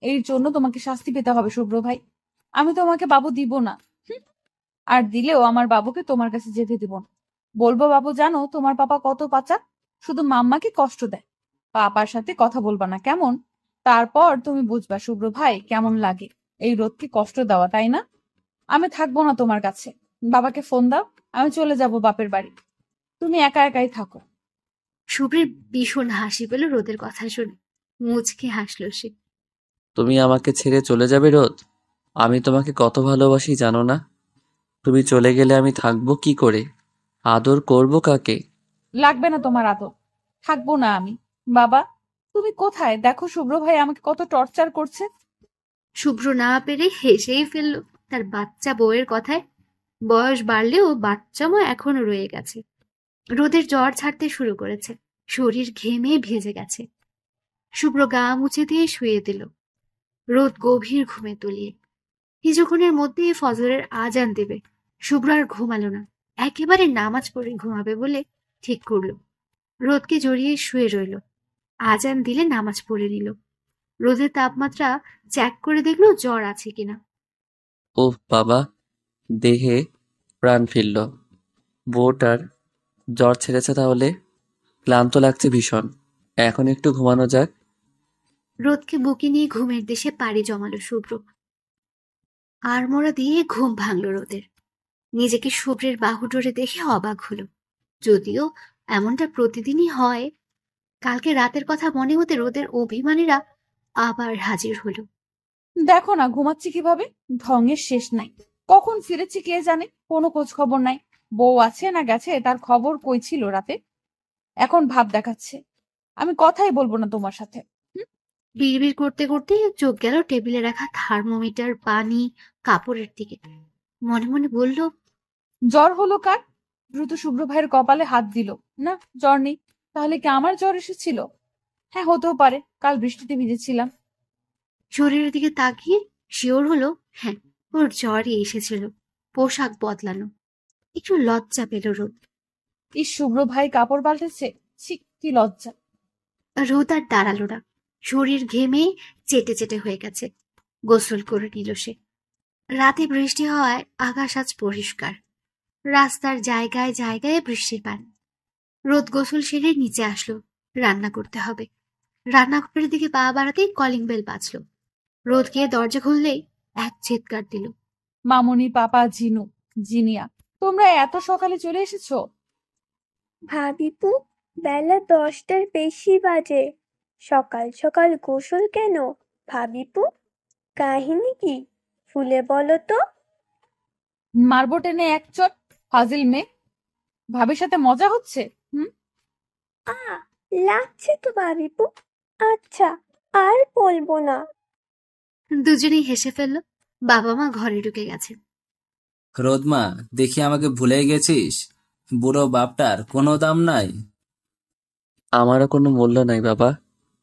এর জন্য তোমাকে শাস্তি পেতে হবে শুভ্র ভাই। আমি তোমাকে বাবু দিব না। হুঁ, আর দিলেও আমার বাবুকে তোমার কাছে যেতে দিব না। বলবো বাবু জানো তোমার পাপা কত পাচা, শুধু মাম্মাকে কষ্ট দেয়। পাপার সাথে কথা বলবা না কেমন? তারপর তুমি বুঝবা শুভ্র ভাই কেমন লাগে এই রোদকে কষ্ট দেওয়া, তাই না? আমি থাকবো না তোমার কাছে। বাবাকে ফোন দাও, আমি চলে যাব বাপের বাড়ি। তুমি একা একাই থাকো। শুভ্রের ভীষণ হাসি পেল রোদের কথা শুনে। মুচকে হাসলো সে। তুমি আমাকে ছেড়ে চলে যাবে রোদ? আমি তোমাকে কত ভালোবাসি জানো না? তুমি চলে গেলে আমি থাকবো কি করে? আদর করব কাকে? লাগবে না তোমার আদর, থাকবো না আমি। বাবা তুমি কোথায়? দেখো শুভ্র ভাই আমাকে কত টর্চার করছে। শুভ্র না পেরে হেসেই ফেলল তার বাচ্চা বউয়ের কথায়। বয়স বাড়লেও বাচ্চামো এখনো রয়ে গেছে। রোদের জ্বর ছাড়তে শুরু করেছে। শরীর ঘেমে ভেজে গেছে। শুভ্র গা মুছে দিয়ে শুয়ে দিল। রোদ গভীর ঘুমে তলিয়ে। কিছুক্ষণের মধ্যে ফজরের আজান দেবে। শুভ্র আর ঘুমালো না, একেবারে নামাজ পড়ে ঘুমাবে বলে ঠিক করলো। রোদকে জড়িয়ে শুয়ে রইল। আজান দিলে নামাজ পড়ে নিল। রোদের তাপমাত্রা চেক করে দেখলো জ্বর আছে কিনা। ওহ বাবা, দেহে প্রাণ ফিরল। বউটার জ্বর ছেড়েছে তাহলে? ক্লান্ত লাগছে ভীষণ, এখন একটু ঘুমানো যাক। রোদকে বুকে নিয়ে ঘুমের দেশে পাড়ি জমালো শুভ্র। আড়মোড়া দিয়ে ঘুম ভাঙল রোদের। নিজেকে শুভ্রের বাহু ডোরে দেখে অবাক হলো। যদিও এমনটা প্রতিদিনই হয়। কালকে রাতের কথা মনে হতে রোদের অভিমানীরা আবার হাজির হলো। দেখো না ঘুমাচ্ছি কিভাবে, ঢঙের শেষ নাই। কখন ফিরেছি কে জানে, কোনো খোঁজ খবর নাই। বউ আছে না গেছে তার খবর কই ছিল রাতে। এখন ভাব দেখাচ্ছে। আমি কথাই বলবো না তোমার সাথে। বিড়বিড় করতে করতে চোখ গেল টেবিলে রাখা থার্মোমিটার, পানি, কাপড়ের দিকে। মনে মনে বলল, জ্বর হলো কার? দ্রুত শুভ্র ভাইয়ের কপালে হাত দিল। না, জ্বর নেই। তাহলে কি আমার জ্বর এসেছিল? হ্যাঁ, হতেও পারে, কাল বৃষ্টিতে ভিজেছিলাম। শরীরের দিকে তাকিয়ে শিওর হলো, হ্যাঁ, ওর জ্বরই এসেছিল। পোশাক বদলানো। একটু লজ্জা পেল রোদ। এই শুভ্র ভাই কাপড় পাল্টেছে, ছি কি লজ্জা। রোদ আর দাঁড়ালো না, শরীর ঘেমে চেটে চেটে হয়ে গেছে। গোসল করে নিল সে। রাতে বৃষ্টি হওয়ায় আকাশ আজ পরিষ্কার, রাস্তার জায়গায় জায়গায় বৃষ্টির পানি। রোদ গোসল সেরে নিচে আসলো, রান্না করতে হবে। রান্নাঘরের দিকে পা বাড়াতেই কলিং বেল বাজলো। রোদ গিয়ে দরজা খুললেই এক চিৎকার দিল। মামুনি, পাপা, জিনু, জিনিয়া, তোমরা এত সকালে চলে এসেছো? ভাবিপু, বেলা 10টার বেশি বাজে। সকাল সকাল গোসল কেন ভাবিপু? কাহিনী কি খুলে বলো তো। মারবো টেনে এক চট, ফাজিল মেয়ে। ভাবির সাথে মজা হচ্ছে? আ লাগছে তো ভাবিপু। আচ্ছা, আর বলবো না। দুজনেই হেসে ফেলল। বাবা মা ঘরে ঢুকে গেছে। রোদমা, দেখি আমাকে ভুলে গেছিস? বুড়ো বাপটার কোনো দাম নাই। আমারও কোনো মূল্য নাই বাবা,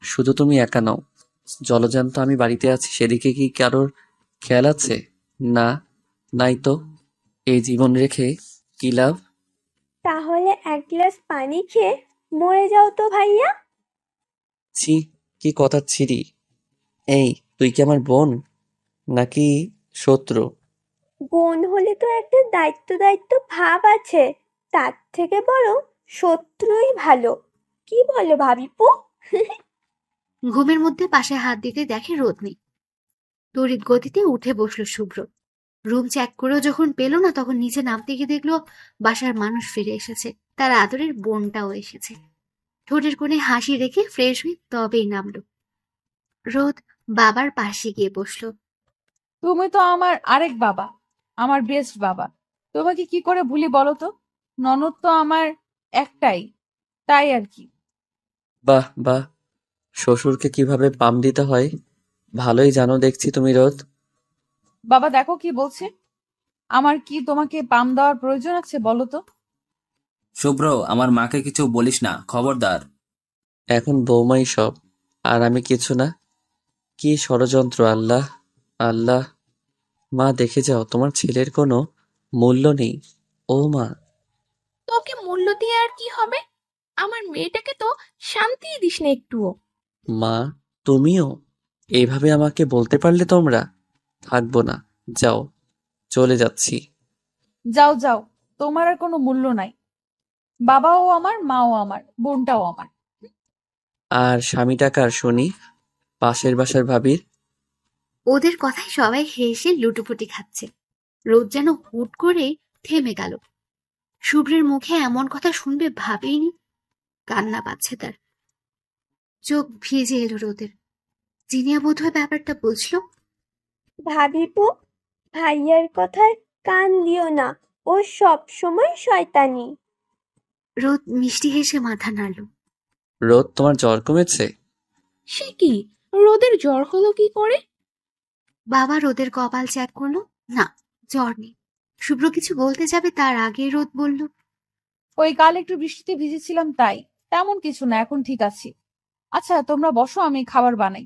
শুধু তুমি একা নও। জলজান্ত আমি বাড়িতে আছি, সেদিকে কি কারোর খেয়াল আছে? না, নাই তো। এই জীবন রেখে কি লাভ? তাহলে এক গ্লাস পানি খেয়ে মরে যাও তো ভাইয়া। ছি, কি কথা ছিরি! এই, তুই কি আমার বোন নাকি শত্রু? বোন হলে তো একটা দায়িত্ব দায়িত্ব ভাব আছে, তার থেকে বরং শত্রুই ভালো। কি বলো ভাবিপু? ঘুমের মধ্যে পাশে হাত দিতে দেখে রোদ নেই। তড়িৎ গতিতে উঠে বসলো শুভ্র। রুম চেক করেও যখন পেল না, তখন নিচে নামতে গিয়ে দেখলো বাসার মানুষ ফিরে এসেছে। তার আদরের বোনটাও এসেছে। ঠোঁটের কোণে হাসি রেখে ফ্রেশ হয়ে তবেই নামলো। রোদ বাবার পাশে গিয়ে বসলো। তুমি তো আমার আরেক বাবা, আমার বেস্ট বাবা। তোমাকে কি করে ভুলি বলো তো? ননদ তো আমার একটাই, তাই আর কি। বাহ বাহ, শ্বশুরকে কিভাবে পাম দিতে হয় ভালোই জানো দেখছি তুমি রোদ। বাবা দেখো কি বলছে। আমার কি তোমাকে পাম দেওয়ার প্রয়োজন আছে বলো তো? শুভ্র, আমার মাকে কিছু বলিস না, খবরদার। এখন বৌমাই সব, আর আমি কিছু না। কি ষড়যন্ত্র! আল্লাহ আল্লাহ! মা দেখে যাও, তোমার ছেলের কোনো মূল্য নেই। ও মা! তোকে মূল্য দিয়ে আর কি হবে? আমার মেয়েটাকে তো শান্তিই দিস না একটুও। মা, তুমিও এইভাবে আমাকে বলতে পারলে তোমরা? থাকবো না, যাও, চলে যাচ্ছি। যাও যাও, তোমার আর কোনো মূল্য নাই। বাবাও আমার, মাও আমার, বোনটাও আমার। আর স্বামীটা কার শুনি? পাশের বাসার ভাবির। ওদের কথায় সবাই হেসে লুটোপুটি খাচ্ছে। রোদ যেন হুট করে থেমে গেল। শুভ্রের মুখে এমন কথা শুনবে ভাবেইনি। কান্না পাচ্ছে তার। চোখ ভিজে এলো রোদের। জিনিয়া বোধহয় ব্যাপারটা বুঝলো। ভাবিপু, ভাইয়ার কথায় কান দিও না, ও সব সময় শয়তানি। রোদ মিষ্টি হেসে মাথা নাড়ল। রোদ, তোমার জ্বর কমেছে? সে কি, রোদের জ্বর হলো কি করে? বাবা রোদের কপাল চেক করলো। না, জ্বর নেই। শুভ্র কিছু বলতে যাবে তার আগে রোদ বলল, ওই কাল একটু বৃষ্টিতে ভিজেছিলাম তাই, তেমন কিছু না, এখন ঠিক আছি। আচ্ছা তোমরা বসো, আমি খাবার বানাই।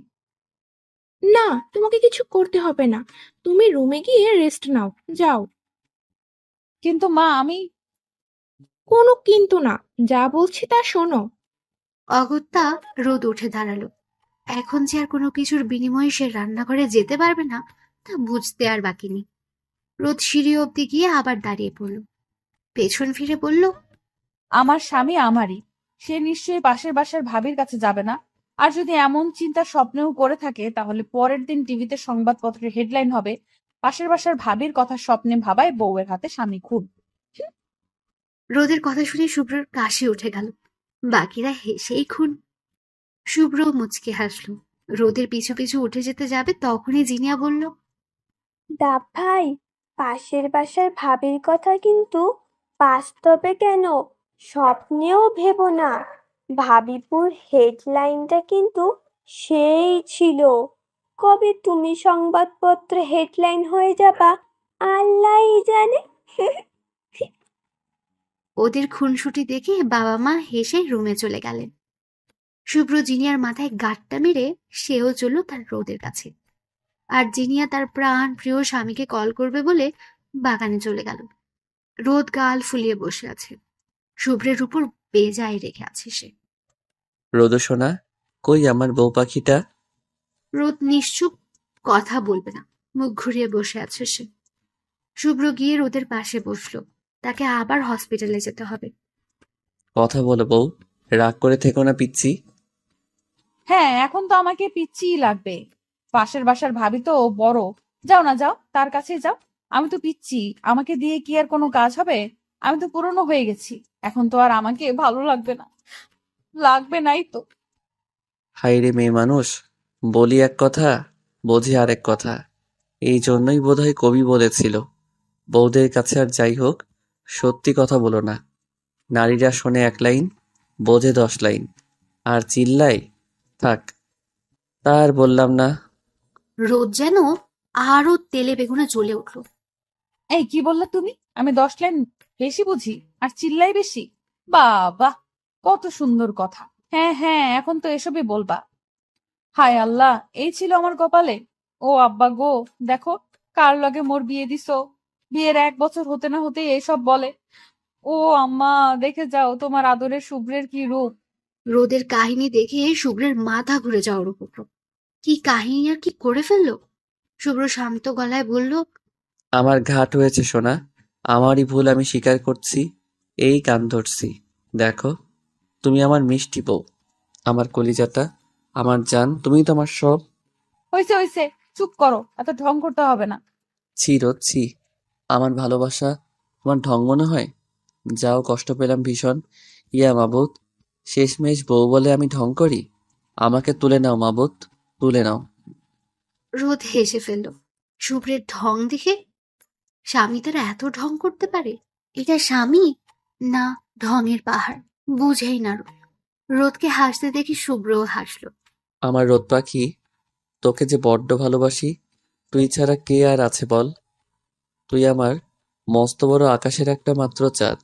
না, তোমাকে কিছু করতে হবে না। তুমি রুমে গিয়ে রেস্ট নাও, যাও। কিন্তু মা, আমি কোনো কিন্তু না, যা বলছি তা শোনো। অগত্যা রোদ উঠে দাঁড়ালো। এখন যে আর কোনো কিছুর বিনিময়ে সে রান্নাঘরে যেতে পারবে না তা বুঝতে আর বাকি নেই। রোদ সিঁড়ি অব্দি গিয়ে আবার দাঁড়িয়ে পড়ল। পেছন ফিরে বলল, আমার স্বামী আমারই, সে নিশ্চয়ই পাশের বাসার ভাবির কাছে যাবে না। আর যদি এমন চিন্তা স্বপ্নেও করে থাকে, তাহলে পরের দিন টিভিতে সংবাদপত্রের হেডলাইন হবে, পাশের বাসার ভাবির কথা স্বপ্নে ভাবায় বউয়ের হাতে স্বামী খুন। রোদের কথা শুনে শুভ্রর কাশি উঠে গেল। বাকিরা হেসেই খুন। শুভ্র মুচকে হাসলো। রোদের পিছু পিছু উঠে যেতে যাবে, তখনই জিনিয়া বলল, দাপ ভাই, পাশের বাসার ভাবির কথা কিন্তু বাস্তবে কেন, স্বপ্নেও ভেবো না। ভাবিপুর হেডলাইনটা কিন্তু সেই ছিল। কবে তুমি সংবাদপত্রে হেডলাইন হয়ে যাবা আল্লাহই জানে। ওদের খুনসুটি দেখে বাবা মা হেসে রুমে চলে গেলেন। শুভ্র জিনিয়ার মাথায় গাঁটটা মেরে সেও চলল তার রোদের কাছে। আর জিনিয়া তার প্রাণ প্রিয় স্বামীকে কল করবে বলে বাগানে চলে গেল। রোদ গাল ফুলিয়ে বসে আছে। শুভ্রের উপর বেজায় রেখে আছে সে। রোদ সোনা, কই আমার বউ পাখিটা? রোদ নিশ্চুপ, কথা বলবে না, মুখ ঘুরিয়ে বসে আছে সে। শুভ্র গিয়ে রোদের পাশে বসলো। তাকে আবার হসপিটালে যেতে হবে। কথা বলো বউ, রাগ করে থেকো না পিচ্ছি। হ্যাঁ, এখন তো আমাকে পিচ্চিই লাগবে। পাশের বাসার ভাবি তো বড়। যাও না, যাও, তার কাছেই যাও। আমি তো পিচ্ছি, আমাকে দিয়ে কি আর কোনো কাজ হবে? আমি তো পুরনো হয়ে গেছি, এখন তো আর আমাকে ভালো লাগবে না। লাগবে নাই তো। হাই রে মেয়ে মানুষ, বলি এক কথা, বোঝি আরেক কথা। এই জন্যই বোধহয় কবি বলেছিল, বউদের কাছে আর যাই হোক সত্যি কথা বলো না। নারীরা শোনে 1 লাইন, বোঝে 10 লাইন, আর চিল্লায়। থাক, তার বললাম না। রোদ যেন আরো তেলে বেগুনে জ্বলে উঠল। এই কি বললা তুমি? আমি 10 লাইন বেশি বুঝি আর চিল্লাই বেশি? বাবা, কত সুন্দর কথা। হ্যাঁ হ্যাঁ, এখন তো এসবই বলবা। হায় আল্লাহ, এই ছিল আমার কপালে। ও আব্বা গো, দেখো কার লগে মোর বিয়ে দিছো। বিয়ের 1 বছর হতে না হতেই এসব বলে। ও আম্মা, দেখে যাও তোমার আদরের শুভ্রের কি রূপ। রোদের কাহিনী দেখে শুভ্রের মাথা ঘুরে যাওয়ার উপক্রম। কি কাহিনী আর কি করে ফেললো! শুভ্র শান্ত গলায় বলল, আমার ঘাট হয়েছে সোনা, আমারই ভুল, আমি স্বীকার করছি। এই কান ধরছি। দেখো, তুমি আমার মিষ্টি বউ, আমার কলিজাটা, আমার জান, তুমি তো আমার সব। হয়েছে হয়েছে, চুপ করো, এত ঢং করতে হবে না। ছি রোদ ছি, আমার ভালোবাসা তোমার ঢং মনে হয়? যাও, কষ্ট পেলাম ভীষণ। ইয়া মাবুত, শেষমেশ বউ বলে আমি ঢং করি? আমাকে তুলে নাও মাবুত, তুলে নাও। রোদ হেসে ফেলল শুভ্রের ঢং দেখে। স্বামী তারা এত ঢং করতে পারে? এটা স্বামী না ঢঙের পাহাড়, বুঝেই না রোদ। রোদকে হাসতে দেখে শুভ্রও হাসলো। আমার রোদ পাখি, তোকে যে বড্ড ভালোবাসি। তুই ছাড়া কে আর আছে বল? তুই আমার মস্ত বড় আকাশের একটা মাত্র চাঁদ।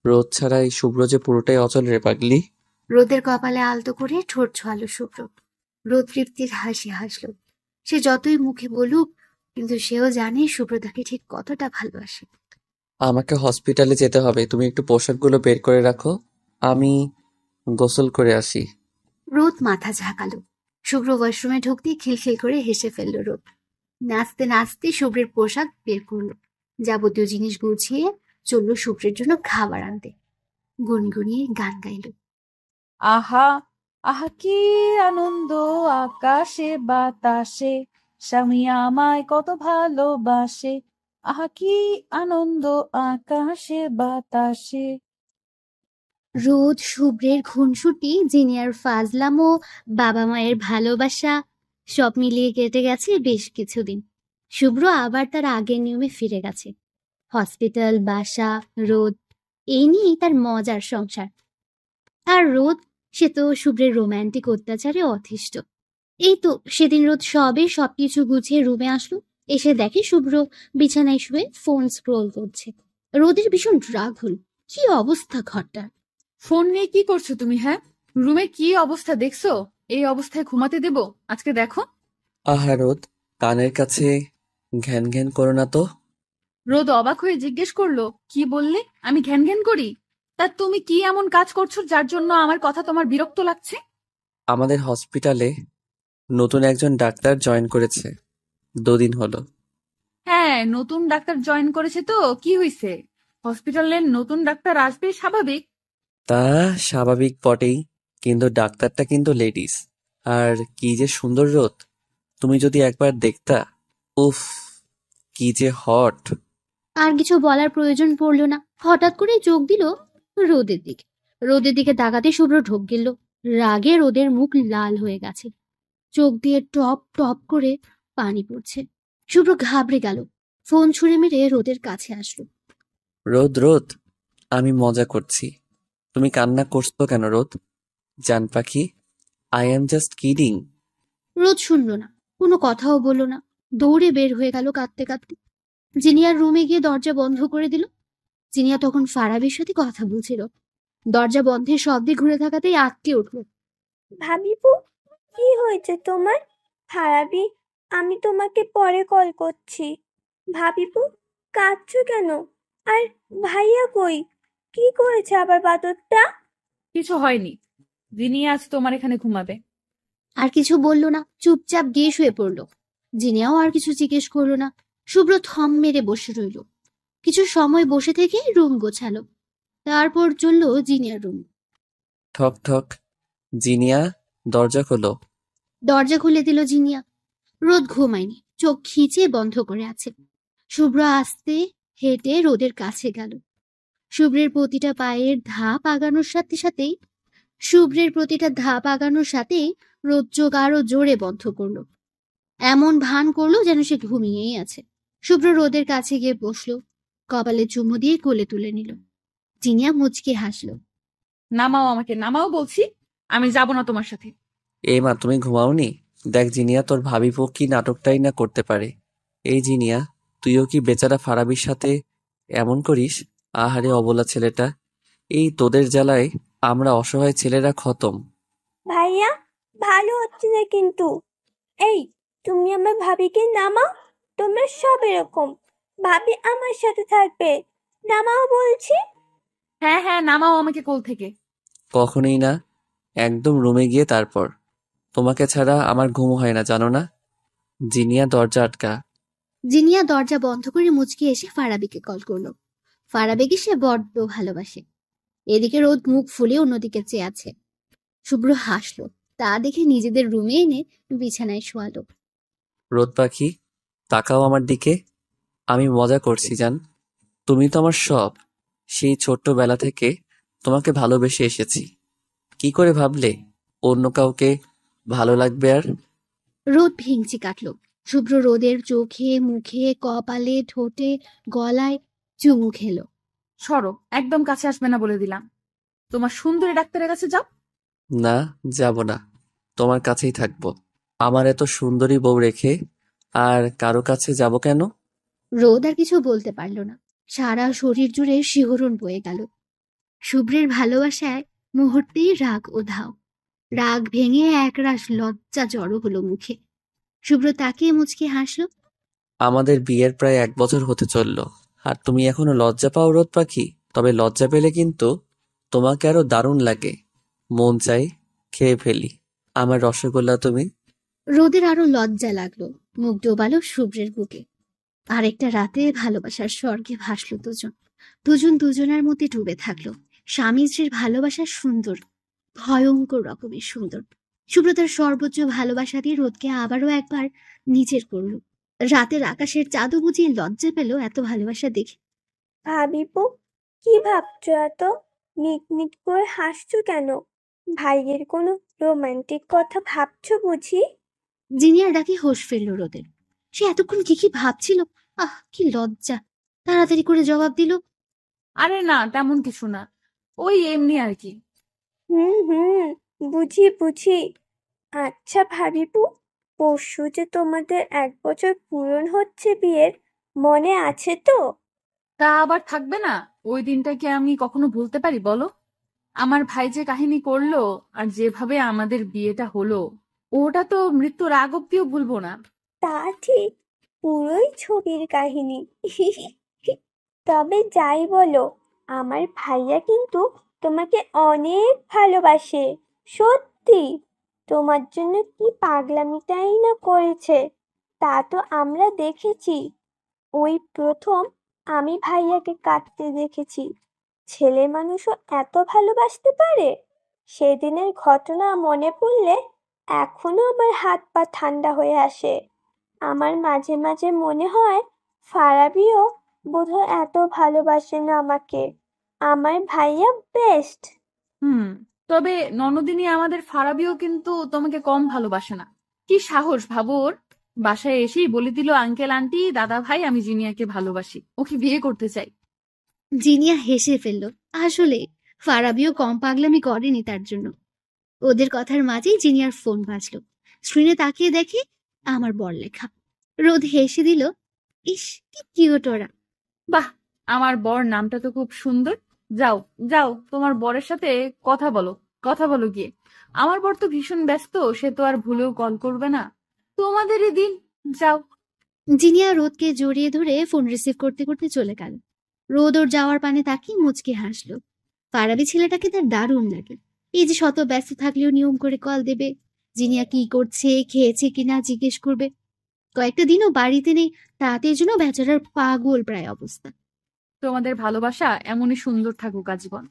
রোদ ছাড়া এই শুভ্র যে পুরোটাই অচল রে পাগলি। রোদের কপালে আলতো করে ঠোঁট ছোঁয়ালো শুভ্র। রোদ তৃপ্তির হাসি হাসলো। সে যতই মুখে বলুক, কিন্তু সেও জানে শুভ্র তাকে ঠিক কতটা ভালোবাসে। আমাকে হসপিটালে যেতে হবে, তুমি একটু পোশাকগুলো বের করে রাখো, আমি গোসল করে আসি। রোদ মাথা ঝাঁকালো। শুভ্র ওয়াশরুমে ঢুকতেই খিলখিল করে হেসে ফেলল রোদ। নাচতে নাচতে শুভ্রের পোশাক বের করলো। যাবতীয় জিনিস গুছিয়ে চলল শুভ্রের জন্য খাবার আনতে। গুনগুনিয়ে গান গাইল। আহা, আহা কি আনন্দ, আকাশে বাতাসে স্বামী আমায় কত ভালোবাসে। আহা কি আনন্দ, আকাশে বাতাসে। রোদ, শুভ্রের খুনসুটি, জিনিয়ার ফাজলাম ও বাবা মায়ের ভালোবাসা সব মিলিয়ে কেটে গেছে বেশ কিছুদিন। শুভ্র আবার তার আগের নিয়মে ফিরে গেছে। হসপিটাল, বাসা, রোদ, এই নিয়েই তার মজার সংসার। আর রোদ, সে তো শুভ্রের রোম্যান্টিক অত্যাচারে অতিষ্ঠ। এই তো সেদিন রোদ সবকিছু গুছিয়ে রুমে আসলো। এসে দেখে শুভ্র বিছানায় শুয়ে ফোন স্ক্রোল করছে। রোদের ভীষণ রাগ হল। কি অবস্থা ঘরটার! ফোন নিয়ে কি করছো তুমি? হ্যাঁ, রুমে কি অবস্থা দেখছো? এই অবস্থায় ঘুমাতে দেব আজকে? দেখো। আহা রোদ, কানের কাছে ঘ্যান ঘ্যান করো না তো। রোদ অবাক হয়ে জিজ্ঞেস করলো, কি বললে? আমি ঘ্যান ঘ্যান করি? তা তুমি কি এমন কাজ করছো যার জন্য আমার কথা তোমার বিরক্ত লাগছে? আমাদের হসপিটালে নতুন একজন ডাক্তার জয়েন করেছে, 2 দিন হলো। হ্যাঁ, নতুন ডাক্তার জয়েন করেছে তো কি হয়েছে? হসপিটালের নতুন ডাক্তার আসবে, স্বাভাবিক। তা স্বাভাবিক বটেই, কিন্তু ডাক্তারটা কিন্তু লেডিস। আর কি যে সুন্দর রোদ, তুমি যদি একবার দেখতা। উফ, কি যে হট। আর কিছু বলার প্রয়োজন পড়ল না। হঠাৎ করে চোখ দিল রোদের দিকে। রোদের দিকে তাকাতে শুভ্র ঢোক গেল। রাগে রোদের মুখ লাল হয়ে গেছে। চোখ দিয়ে টপ টপ করে পানি পড়ছে। শুভ্র ঘাবড়ে গেল। ফোন ছুঁড়ে মেরে রোদের কাছে আসলো। রোদ রোদ, আমি মজা করছি, তুমি কান্না করছো কেন রোদ? জান পাখি, আই এম জাস্ট কিডিং। রোদ শুনল না, কোনো কথাও বলল না। দৌড়ে বের হয়ে গেল কাঁদতে কাঁদতে। জিনিয়ার রুমে গিয়ে দরজা বন্ধ করে দিল। জিনিয়া তখন ফারাবির সাথে কথা বলছিল। দরজা বন্ধের শব্দে ঘুরে থাকাতেই আটকে উঠল। ভাবিপু, কি হয়েছে তোমার? হারাবি, আমি তোমাকে পরে কল করছি। ভাবিপু, কাঁদছো কেন? আর ভাইয়া কই? কি করেছে আবার বাদরটা? কিছু হয়নি, দিনই আজ তোমার এখানে ঘুমাবে। আর কিছু বলল না, চুপচাপ গিয়ে শুয়ে পড়ল। জিনিয়াও আর কিছু জিজ্ঞেস করলো না। শুভ্র থম মেরে বসে রইল। কিছু সময় বসে থেকে রুম গোছালো। তারপর চলল জিনিয়ার রুম। ঠক ঠক। জিনিয়া, দরজা খোলো। দরজা খুলে দিল জিনিয়া। রোদ ঘুমায়নি, চোখ খিচে বন্ধ করে আছে। শুভ্র আস্তে হেঁটে রোদের কাছে গেল। শুভ্রের প্রতিটা ধাপ আগানোর সাথেই রোদ চোখ আরো জোরে বন্ধ করলো। এমন ভান করলো যেন সে ঘুমিয়েই আছে। শুভ্র রোদের কাছে গিয়ে বসলো, কপালে চুমু দিয়ে কোলে তুলে নিল। জিনিয়া মুচকে হাসলো। নামাও আমাকে, নামাও বলছি। আমি যাব না তোমার সাথে। এই মা, তুমি ঘুমাওনি? দেখ জিনিয়া, তোর ভাবিপো কি নাটকটাই না করতে পারে। এই জিনিয়া, তুইও কি বেচারা ফারাবির সাথে এমন করিস? আহারে অবলা ছেলেটা। এই তোদের জ্বালায় আমরা অসহায় ছেলেরা খতম। ভাইয়া, ভালো হচ্ছে না কিন্তু। এই, তুমি আমার ভাবিকে নামাও। তোমরা সব এরকম। ভাবি আমার সাথে থাকবে। নামাও বলছি। হ্যাঁ হ্যাঁ, নামাও আমাকে কোল থেকে। কখনোই না। একদম রুমে গিয়ে তারপর। তোমাকে ছাড়া আমার ঘুম হয় না, জানো না? জিনিয়া, দরজা আটকা। জিনিয়া দরজা বন্ধ করে মুচকি এসে ফারাবিকে কল করলো। ফারাবিকে সে বড্ড ভালোবাসে। এদিকে রোদ মুখ ফুলে অন্যদিকে চেয়ে আছে। শুভ্র হাসলো, তা দেখে নিজেদের রুমে এনে বিছানায় শোয়ালো। রোদ পাখি, তাকাও আমার দিকে। আমি মজা করছি জান। তুমি তো আমার সব। সেই ছোট্টবেলা থেকে তোমাকে ভালোবেসে এসেছি। কি করে ভাবলে অন্য কাউকে ভালো লাগবে? আর রোদ ভেঙচি কাটলো। শুভ্র রোদের চোখে, মুখে, কপালে, ঠোঁটে, গলায় চুমু খেলো। সরো, একদম কাছে আসবে না বলে দিলাম। তোমার সুন্দরী ডাক্তারের কাছে যাও। না, যাব না। তোমার কাছেই থাকবো। আমার এত সুন্দরী বউ রেখে আর কারো কাছে যাব কেন? রোদ আর কিছু বলতে পারল না। সারা শরীর জুড়ে শিহরণ বয়ে গেল। শুভ্রের ভালোবাসায় মুহূর্তেই রাগ উধাও। রাগ ভেঙে একরাশ লজ্জা জড়ো হলো মুখে। শুভ্র তাকিয়ে মুচকে হাসলো। আমাদের বিয়ের প্রায় 1 বছর হতে চললো, আর তুমি এখনো লজ্জা পাও রোদ পাখি? তবে লজ্জা পেলে কিন্তু তোমাকে আরো দারুণ লাগে। মন চাই খেয়ে ফেলি আমার রসগোল্লা তুমি। রোদের আরো লজ্জা লাগলো। মুখ ডোবালো শুভ্রের বুকে। আরেকটা রাতে ভালোবাসার স্বর্গে ভাসলো দুজন। দুজনের মধ্যে ডুবে থাকলো। স্বামী স্ত্রীর ভালোবাসা সুন্দর, ভয়ঙ্কর রকমের সুন্দর। শুভ্র তার সর্বোচ্চ ভালোবাসা দিয়ে রোদকে আবারও একবার নিজের করলো। রাতের আকাশের চাঁদও বুঝিয়ে লজ্জা পেল এত ভালোবাসা দেখে। ভাবিপু, কি ভাবছো এত? মিট মিট করে হাসছো কেন? ভাইয়ের কোনো রোমান্টিক কথা ভাবছো বুঝি? জিনিয়ার ডাকে হোশ ফেললো রোদের। সে এতক্ষণ কি কি ভাবছিল। আহ, কি লজ্জা! তাড়াতাড়ি করে জবাব দিল। আরে না, তেমন কিছু না, ওই এমনি আর কি। হুম, বুঝি। আচ্ছা ভাবিপু, পরশু যে তোমাদের 1 বছর পূরণ হচ্ছে বিয়ের, মনে আছে তো? তা আবার থাকবে না? ওই দিনটাকে আমি কখনো ভুলতে পারি বলো? আমার ভাই যে কাহিনী করলো আর যেভাবে আমাদের বিয়েটা হলো, ওটা তো মৃত্যুর আগ অব্দিও ভুলবো না। তা ঠিক, পুরোই ছবির কাহিনী। তবে যাই বলো, আমার ভাইয়া কিন্তু তোমাকে অনেক ভালোবাসে। সত্যি, তোমার জন্য কি পাগলামিটাই না করেছে, তা তো আমরা দেখেছি। ওই প্রথম আমি ভাইয়াকে কাঁদতে দেখেছি। ছেলে মানুষও এত ভালোবাসতে পারে? সেদিনের ঘটনা মনে পড়লে এখনো আমার হাত পা ঠান্ডা হয়ে আসে। আমার মাঝে মাঝে মনে হয় ফারাবিও বোধহয় এত ভালোবাসে না আমাকে। আমার ভাইয়া বেস্ট। তবে ননদিনী আমাদের ফারাবিও কিন্তু তোমাকে কম ভালোবাসে না। কি সাহস ভাবো ওর! বাসায় এসেই বলে দিল, আঙ্কেল আন্টি দাদা ভাই, আমি জিনিয়াকে ভালোবাসি, ওকে বিয়ে করতে চাই। জিনিয়া হেসে ফেলল। আসলে ফারাবিও কম পাগলামি করেনি তার জন্য। ওদের কথার মাঝেই জিনিয়ার ফোন বাজলো। স্ক্রিনে তাকিয়ে দেখে আমার বর লেখা। রোদ হেসে দিল। ইস, কি কিউট ওরা। বাহ, আমার বর নামটা তো খুব সুন্দর। যাও যাও, তোমার বরের সাথে কথা বলো গিয়ে। আমার বর তো ভীষণ ব্যস্ত, সে তো আর ভুলেও কল করবে না। তোমাদেরই দিন, যাও। জিনিয়া রোদকে জড়িয়ে ধরে ফোন রিসিভ করতে করতে চলে গেল। রোদ ওর যাওয়ার পানে তাকিয়ে মুচকে হাসলো। ফারাবি ছেলেটাকে তার দারুণ লাগে। এই যে শত ব্যস্ত থাকলেও নিয়ম করে কল দেবে, জিনিয়া কি করছে, খেয়েছে কিনা জিজ্ঞেস করবে। কয়েকটা দিনও বাড়িতে নেই, তাতে জন্য বেচারার পাগল প্রায় অবস্থা। তোমাদের ভালোবাসা এমনই সুন্দর থাকুক আজীবন।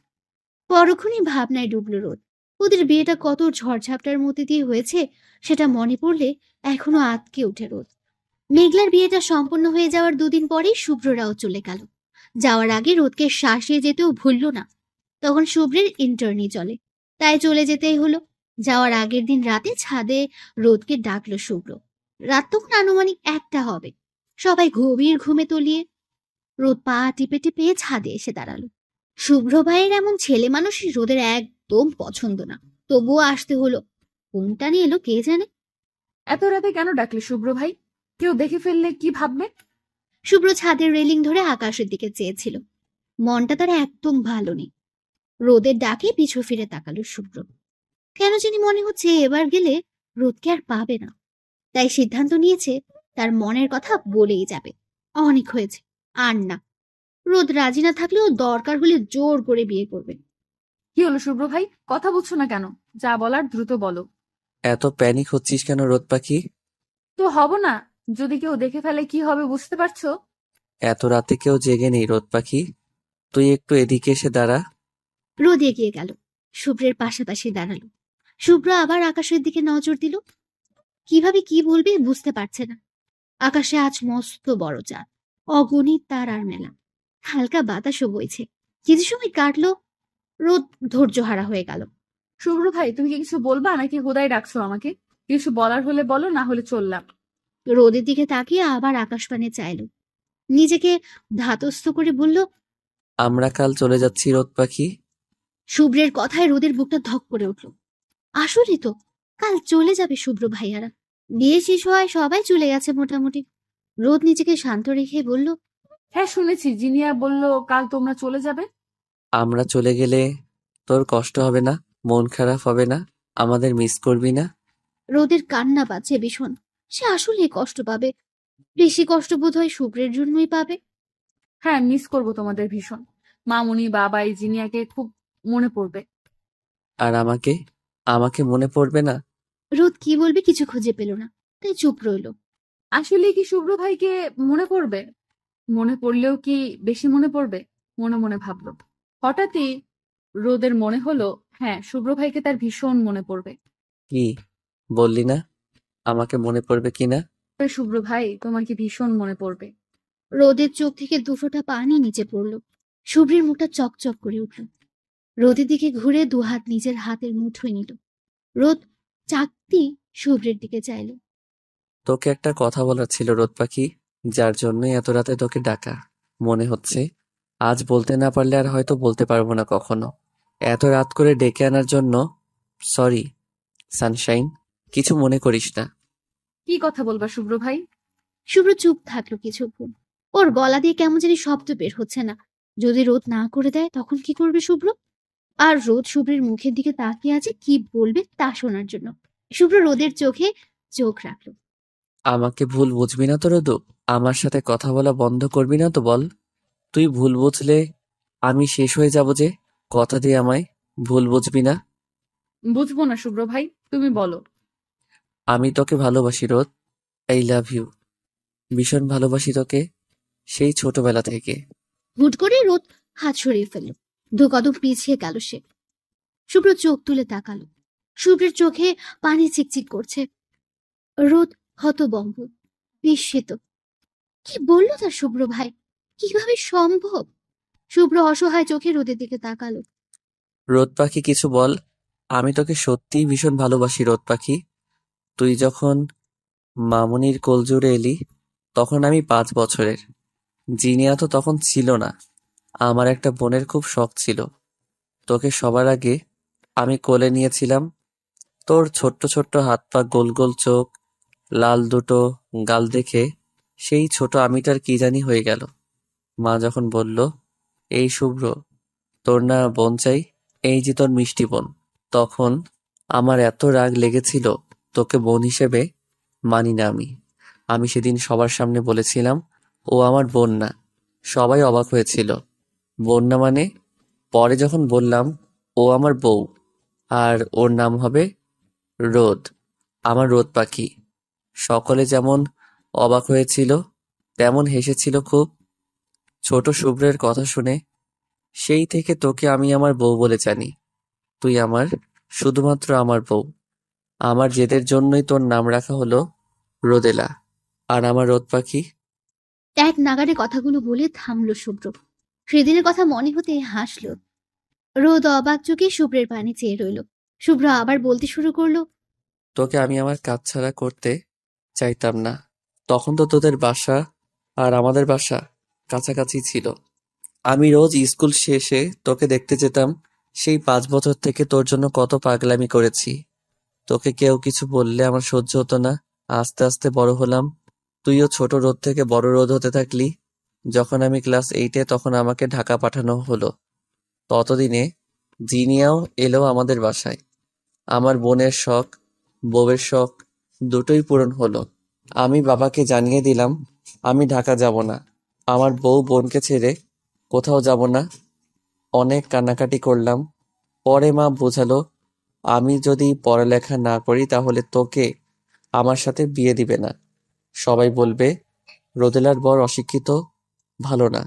পরক্ষণই ভাবনায় ডুবল রোদ। ওদের বিয়েটা কত ঝড়ঝাপটার মধ্যে দিয়ে হয়েছে সেটা মনে পড়লে এখনো আঁতকে ওঠে রোদ। মেঘলার বিয়েটা সম্পন্ন হয়ে যাওয়ার দুদিন পরেই শুভ্ররাও চলে গেল। যাওয়ার আগে রোদকে শাসিয়ে যেতেও ভুলল না। তখন শুভ্রের ইন্টার্নি চলে, তাই চলে যেতেই হলো। যাওয়ার আগের দিন রাতে ছাদে রোদকে ডাকলো শুভ্র। রাত তখন আনুমানিক 1টা হবে। সবাই গভীর ঘুমে তলিয়ে। রোদ পা টিপে টিপে ছাদে এসে দাঁড়ালো। শুভ্র ভাইয়ের এমন ছেলে মানুষই রোদের একদম পছন্দ না, তবুও আসতে হলো। কোনটা নিয়ে এলো কে জানে। এত রাতে কেন ডাকলে শুভ্র ভাই? কেউ দেখে ফেললে কি ভাববে? শুভ্র ছাদের রেলিং ধরে আকাশের দিকে চেয়েছিল। মনটা তার একদম ভালো নেই। রোদের ডাকে পিছু ফিরে তাকালো শুভ্র। কেন জানি মনে হচ্ছে এবার গেলে রোদকে আর পাবে না। তাই সিদ্ধান্ত নিয়েছে তার মনের কথা বলেই যাবে। অনেক হয়েছে, আর না। রোদ রাজি না থাকলেও দরকার হলে জোর করে বিয়ে করবে। কি হলো শুভ্র ভাই, কথা বুঝছো না কেন? যা বলার দ্রুত বলো। এত প্যানিক হচ্ছিস কেন রোদ পাখি? তো হব না, যদি কেউ দেখে ফেলে কি হবে বুঝতে পারছো? এত রাতে কেউ জেগে নেই রোদ পাখি, তুই একটু এদিকে এসে দাঁড়া। রোদ এগিয়ে গেল, শুভ্রের পাশাপাশি দাঁড়ালো। শুভ্র আবার আকাশের দিকে নজর দিল। কিভাবে কি বলবে বুঝতে পারছে না। আকাশে আজ মস্ত বড় চাঁদ, অগণিত তারার মেলা। হালকা বাতাসও বইছে। কিছু সময় কাটলো, রোদ ধৈর্যহারা হয়ে গেল। শুভ্র ভাই, তুমি কি কিছু বলবা নাকি হুদাই ডাকছো আমাকে? কিছু বলার হলে বলো, না হলে চললাম। রোদের দিকে তাকিয়ে আবার আকাশপানে চাইল। নিজেকে ধাতস্থ করে বলল, আমরা কাল চলে যাচ্ছি রোদ পাখি। শুভ্রের কথায় রোদের বুকটা ধক করে উঠল। আসলে তো কাল চলে যাবে শুভ্র ভাইয়ারা। বিয়ে শেষ হওয়ায় সবাই চলে গেছে মোটামুটি। রোদ নিজেকে শান্ত রেখে বলল, হ্যাঁ শুনেছি, জিনিয়া বলল কাল তোমরা চলে যাবে। আমরা চলে গেলে তোর কষ্ট হবে না, মন খারাপ হবে না, আমাদের মিস করবি না? রোদের কান্না পাচ্ছে ভীষণ। সে আসলে কষ্ট পাবে। বেশি কষ্ট বোধ হয় শুভ্রের জন্যই পাবে। হ্যাঁ, মিস করব তোমাদের ভীষণ। মামুনি, বাবাই, জিনিয়াকে খুব মনে পড়বে। আর আমাকে আমাকে মনে পড়বে না? রোদ কি বলবে কিছু খুঁজে পেল না, তাই চুপ রইল। আসলে কি শুভ্র ভাইকে মনে পড়বে? মনে পড়লেও কি বেশি মনে পড়বে? মনে মনে ভাবলো। হঠাৎই রোদের মনে হলো, হ্যাঁ শুভ্র ভাইকে তার ভীষণ মনে পড়বে। কি বললি না আমাকে মনে পড়বে কিনা? শুভ্র ভাই, তোমার কি ভীষণ মনে পড়বে? রোদের চোখ থেকে দুফোঁটা পানি নিচে পড়ল। শুভ্রের মুখটা চকচক করে উঠল। রোদের দিকে ঘুরে দুহাত নিজের হাতের মুঠোয় নিল। রোদ চাকতি শুভ্রের দিকে চাইল। তোকে একটা কথা বলার ছিল রোদ পাখি, যার জন্যই এত রাতে তোকে ডাকা। মনে হচ্ছে আজ বলতে না পারলে আর হয়তো বলতে পারবো না কখনো। এত রাত করে ডেকে আনার জন্য সরি সানশাইন, কিছু মনে করিস না। কি কথা বলবা শুভ্র ভাই? শুভ্র চুপ থাকলো কিছুক্ষণ। ওর গলা দিয়ে কেমন জানি শব্দ বের হচ্ছে না। যদি রোদ না করে দেয় তখন কি করবে শুভ্র? আর রোদ শুভ্রের মুখের দিকে তাকিয়ে আছে কি বলবে তা শোনার জন্য। শুভ্র রোদের চোখে চোখ রাখলো। আমাকে ভুল বুঝবি না তো রোদু? আমার সাথে কথা বলা বন্ধ করবি না তো বল? তুই ভুল বুঝলে আমি শেষ হয়ে যাব যে। কথা দিয়ে আমায় ভুল বুঝবি না। বুঝবো না শুভ্র ভাই, তুমি বলো। আমি তোকে ভালোবাসি রোদ, আই লাভ ইউ। ভীষণ ভালোবাসি তোকে, সেই ছোটবেলা থেকে। হুট করে রোদ হাত সরিয়ে ফেলল। দু কদম পিছিয়ে গেল সে। শুভ্র চোখ তুলে তাকালো। শুভ্রের চোখে পানি চিকচিক করছে। রোদ হতভম্ব, বিস্মিত। কি বললো তার শুভ্র ভাই? কিভাবে সম্ভব? শুভ্র অসহায় চোখে রোদের দিকে তাকালো। রোদ পাখি কিছু বল, আমি তোকে সত্যিই ভীষণ ভালোবাসি রোদ পাখি। তুই যখন মামুনির কোলজুড়ে এলি তখন আমি 5 বছরের। জিনিয়া তো তখন ছিল না। আমার একটা বোনের খুব শখ ছিল। তোকে সবার আগে আমি কোলে নিয়েছিলাম। তোর ছোট্ট ছোট্ট হাত পা, গোল গোল চোখ, লাল দুটো গাল দেখে সেই ছোট আমিটার কি জানি হয়ে গেল। মা যখন বলল, এই শুভ্র, তোর না বোন চাই, এই যে তোর মিষ্টি বোন, তখন আমার এত রাগ লেগেছিল। তোকে বোন হিসেবে মানি না আমি। আমি সেদিন সবার সামনে বলেছিলাম ও আমার বোন না। সবাই অবাক হয়েছিল। বোন না মানে? পরে যখন বললাম ও আমার বউ আর ওর নাম হবে রোদ, আমার রোদ পাখি। সকলে যেমন অবাক হয়েছিল তেমন হেসেছিল খুব। ছোট শুভ্রের কথা শুনে সেই থেকে তোকে আমি আমার বউ বলে জানি। তুই আমার, শুধুমাত্র আমার বউ। আমার জেদের জন্যই তোর নাম রাখা হলো রোদেলা। আর আমার রোদ পাখি। এক নাগাড়ে কথাগুলো বলে থামলো শুভ্র। সেদিনের কথা মনে হতে হাসলো। রোদ অবাক চোখে শুভ্রের পানে চেয়ে রইল। শুভ্র আবার বলতে শুরু করলো, তোকে আমি আমার কাজ ছাড়া করতে চাইতাম না। তখন তো তোদের বাসা আর আমাদের বাসা কাছাকাছি ছিল। আমি রোজ স্কুল শেষে তোকে দেখতে যেতাম। সেই 5 বছর থেকে তোর জন্য কত পাগলামি করেছি। তোকে কেউ কিছু বললে আমার সহ্য হতো না। আস্তে আস্তে বড় হলাম। তুইও ছোট রোদ থেকে বড় রোদ হতে থাকলি। যখন আমি ক্লাস 8-এ তখন আমাকে ঢাকা পাঠানো হলো। ততদিনে জিনিয়াও এলো আমাদের বাসায়। আমার বোনের শখ, বউয়ের শখ দুটোই পূরণ হলো। আমি বাবাকে জানিয়ে দিলাম আমি ঢাকা যাব না। আমার বউ বোনকে ছেড়ে কোথাও যাব না। অনেক কান্নাকাটি করলাম। পরে মা বোঝালো আমি যদি পড়ালেখা না করি তাহলে তোকে আমার সাথে বিয়ে দিবে না। সবাই বলবে রোদেলার বর অশিক্ষিত, ভালো না।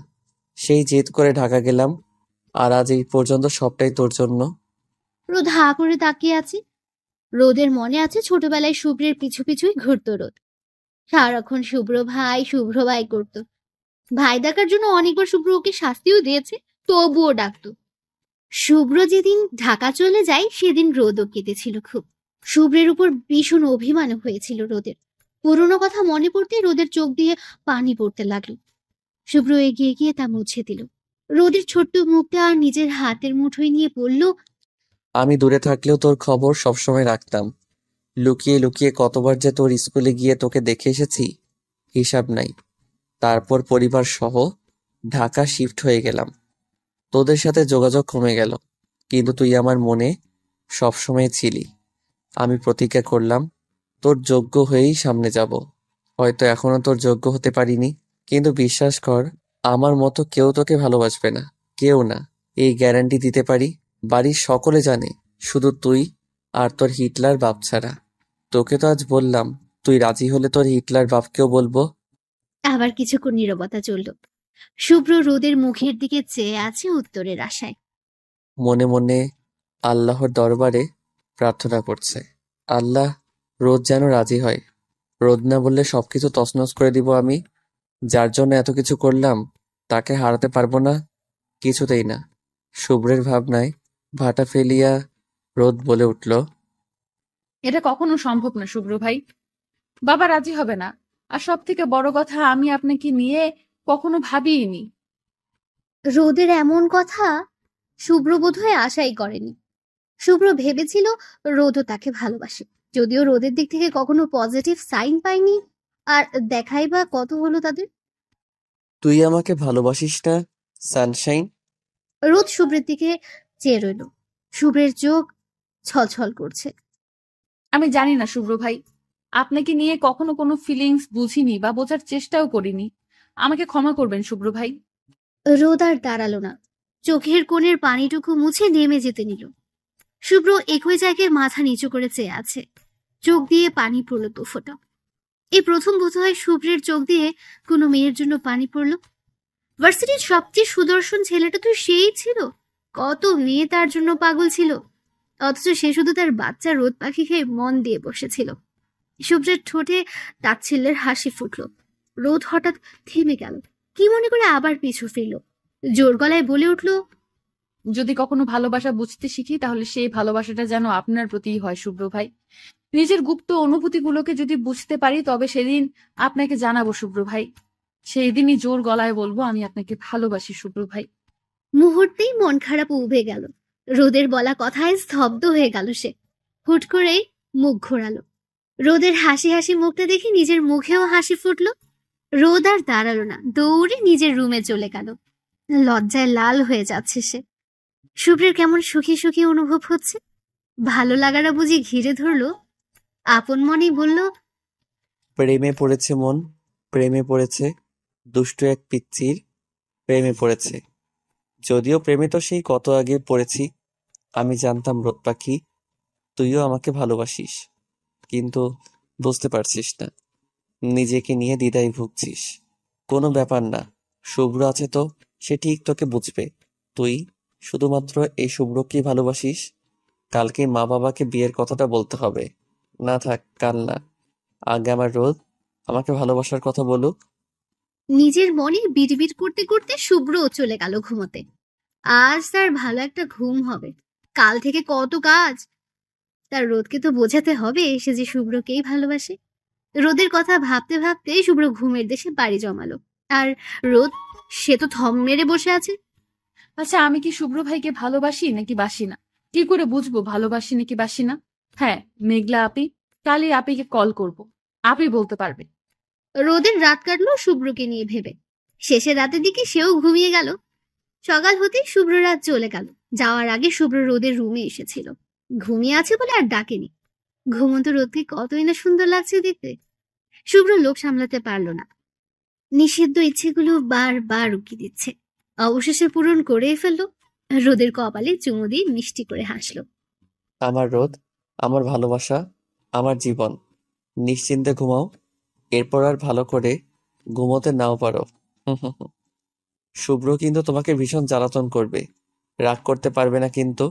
সেই জেদ করে ঢাকা গেলাম। আর আজ এই পর্যন্ত সবটাই তোর জন্য। রোদ হা করে তাকিয়ে আছে। রোদের মনে আছে ছোটবেলায় শুভ্রের পিছু পিছুই ঘুরতো রোদ। সারাক্ষণ শুভ্র ভাই করতো। ভাই ডাকার জন্য অনেকবার শুভ্র ওকে শাস্তিও দিয়েছে, তবুও ডাকতো। শুভ্র যেদিন ঢাকা চলে যায় সেদিন রোদও কেঁদেছিল খুব। শুভ্রের উপর ভীষণ অভিমান হয়েছিল রোদের। পুরোনো কথা মনে পড়তে রোদের চোখ দিয়ে পানি পড়তে লাগলো। শুভ্র এগিয়ে গিয়ে তা মুছে দিল। রোদের ছোট্ট মুখটা আর নিজের হাতের মুঠোয় নিয়ে বলল, আমি দূরে থাকলেও তোর খবর সবসময় রাখতাম। লুকিয়ে লুকিয়ে কতবার যে তোর স্কুলে গিয়ে তোকে দেখে এসেছি, হিসাব নাই। তারপর পরিবার সহ ঢাকা শিফট হয়ে গেলাম। তোদের সাথে যোগাযোগ কমে গেল, কিন্তু তুই আমার মনে সবসময় ছিলি। আমি প্রতিজ্ঞা করলাম তোর যোগ্য হয়েই সামনে যাব। হয়তো এখনো তোর যোগ্য হতে পারিনি, কিন্তু বিশ্বাস কর আমার মতো কেউ তোকে ভালোবাসবে না, কেউ না। এই গ্যারান্টি দিতে পারি। বাড়ির সকলে জানে, শুধু তুই আর তোর হিটলার বাপ ছাড়া। তোকে তো আজ বললাম, তুই রাজি হলে তোর হিটলার বাপকেও বলবো। আবার কিছুক্ষণ নীরবতা চলল। শুভ্র রোদের মুখের দিকে চেয়ে আছে উত্তরের আশায়। মনে মনে আল্লাহর দরবারে প্রার্থনা করছে, আল্লাহ রোদ যেন রাজি হয়। রোদ না বললে সবকিছু তছনছ করে দিব আমি। যার জন্য এত কিছু করলাম তাকে হারাতে পারবো না, কিছুতেই না। শুভ্রের ভাবনায় ভাটা ফেলিয়া রোদ বলে উঠল, এটা কখনো সম্ভব না শুভ্র ভাই। বাবা রাজি হবে না। আর সব থেকে বড় কথা, আমি আপনাকে নিয়ে কখনো ভাবিনি। রোদের এমন কথা শুভ্র বোধহয় আশাই করেনি। শুভ্র ভেবেছিল রোদও তাকে ভালোবাসে, যদিও রোদের দিক থেকে কখনো পজিটিভ সাইন পায়নি। আর দেখাই বা কত হলো তাদের। তুই আমাকে ভালোবাসিস না সানশাইন? রোদ শুভ্রের দিকে চেয়ে রইল। শুভ্রের চোখ ছলছল করছে। আমি জানি না শুভ্র ভাই, আপনাকে নিয়ে কখনো কোনো ফিলিংস বুঝিনি বা বোঝার চেষ্টাও করিনি। আমাকে ক্ষমা করবেন শুভ্র ভাই। রোদ আর দাঁড়ালো না, চোখের কোণের পানিটুকু মুছে নেমে যেতে নিল। শুভ্র একই জায়গায় মাথা নিচু করে চেয়ে আছে, চোখ দিয়ে পানি পড়ল দুফোঁটা। এই প্রথম বোধহয় শুভ্রের চোখ দিয়ে কোনো মেয়ের জন্য পানি পড়ল। ভার্সিটির সবচেয়ে সুদর্শন ছেলেটা তো সেই ছিল, কত মেয়ে তার জন্য পাগল ছিল, অথচ সে শুধু তার বাচ্চা রোদ পাখি খেয়ে মন দিয়ে বসেছিল। শুভ্রের ঠোঁটে তাচ্ছিল্যের হাসি ফুটল। রোদ হঠাৎ থেমে গেল, কি মনে করে আবার পিছু ফিরল। জোর গলায় বলে উঠল, যদি কখনো ভালোবাসা বুঝতে শিখি তাহলে সেই ভালোবাসাটা যেন আপনার প্রতিই হয় শুভ্র ভাই। নিজের গুপ্ত অনুভূতিগুলোকে যদি বুঝতে পারি তবে সেদিন আপনাকে জানাবো শুভ্র ভাই। সেই দিনই জোর গলায় বলবো আমি আপনাকে ভালোবাসি শুভ্র ভাই। মুহূর্তেই মন খারাপ উবে গেল। রোদের বলা কথায় স্তব্ধ হয়ে গেল সে। হুট করে মুখ ঘোরালো। রোদের হাসি হাসি মুখটা দেখে নিজের মুখেও হাসি ফুটল। রোদ আর দাঁড়ালো না, দৌড়ে নিজের রুমে চলে গেল। লজ্জায় লাল হয়ে যাচ্ছে সে। শুভ্রের কেমন সুখী সুখী অনুভব হচ্ছে। ভালো লাগাটা বুঝি ঘিরে ধরলো। আপন মনেই বলল, প্রেমে পড়েছে মন, প্রেমে পড়েছে। দুষ্টু এক পিচ্চির প্রেমে পড়েছে। যদিও প্রেমে তো সেই কত আগে পড়েছি। আমি জানতাম রোদ পাখি তুইও আমাকে ভালোবাসিস, কিন্তু বুঝতে পারছিস না, নিজেকে নিয়ে দ্বিধায় ভুগছিস। কোনো ব্যাপার না, শুভ্র আছে তো, সে ঠিক তোকে বুঝবে। তুই শুধুমাত্র এই শুভ্রকেই ভালোবাসিস। কালকে মা বাবাকে বিয়ের কথাটা বলতে হবে। না থাক, কাল না, আগে আমার রোদ আমাকে ভালোবাসার কথা বলুক। নিজের মনে বিড়বিড় করতে করতে শুভ্রও চলে গেল ঘুমোতে। আজ তার ভালো একটা ঘুম হবে। কাল থেকে কত কাজ। তার রোদকে তো বোঝাতে হবে সে যে শুভ্রকেই ভালোবাসে। রোদের কথা ভাবতে ভাবতে শুভ্র ঘুমের দেশে বাড়ি জমালো। আর রোদ, সে তো থম মেরে বসে আছে। আচ্ছা, আমি কি শুভ্র ভাইকে ভালোবাসি নাকি বাসি না? কি করে বুঝবো ভালোবাসি নাকি বাসি না? হ্যাঁ, মেঘলা আপি, কালই আপিকে কল করব, আপি বলতে পারবে। রোদের রাত কাটলো শুভ্রকে নিয়ে ভেবে। শেষের রাতের দিকে সেও ঘুমিয়ে গেল। সকাল হতেই শুভ্র রাত চলে গেল। যাওয়ার আগে শুভ্র রোদের রুমে এসেছিল। ঘুমিয়ে আছে বলে আর ডাকেনি। ঘুমন্ত রোদকে কতই না সুন্দর লাগছে দেখতে। শুভ্র লোভ সামলাতে পারলো না। নিষিদ্ধ ইচ্ছেগুলো বারবার উকি দিচ্ছে। অবশেষে পূরণ করেই ফেললো। রোদের কপালে চুমু দিয়ে মিষ্টি করে হাসলো। আমার রোদ, আমার ভালোবাসা, আমার জীবন, নিশ্চিন্তে ঘুমাও। এরপর আর ভালো করে ঘুমোতে নাও পারো। হুম হুম হুম। শুভ্র কিন্তু তোমাকে ভীষণ জ্বালাতন করবে, রাগ করতে পারবে না কিন্তু,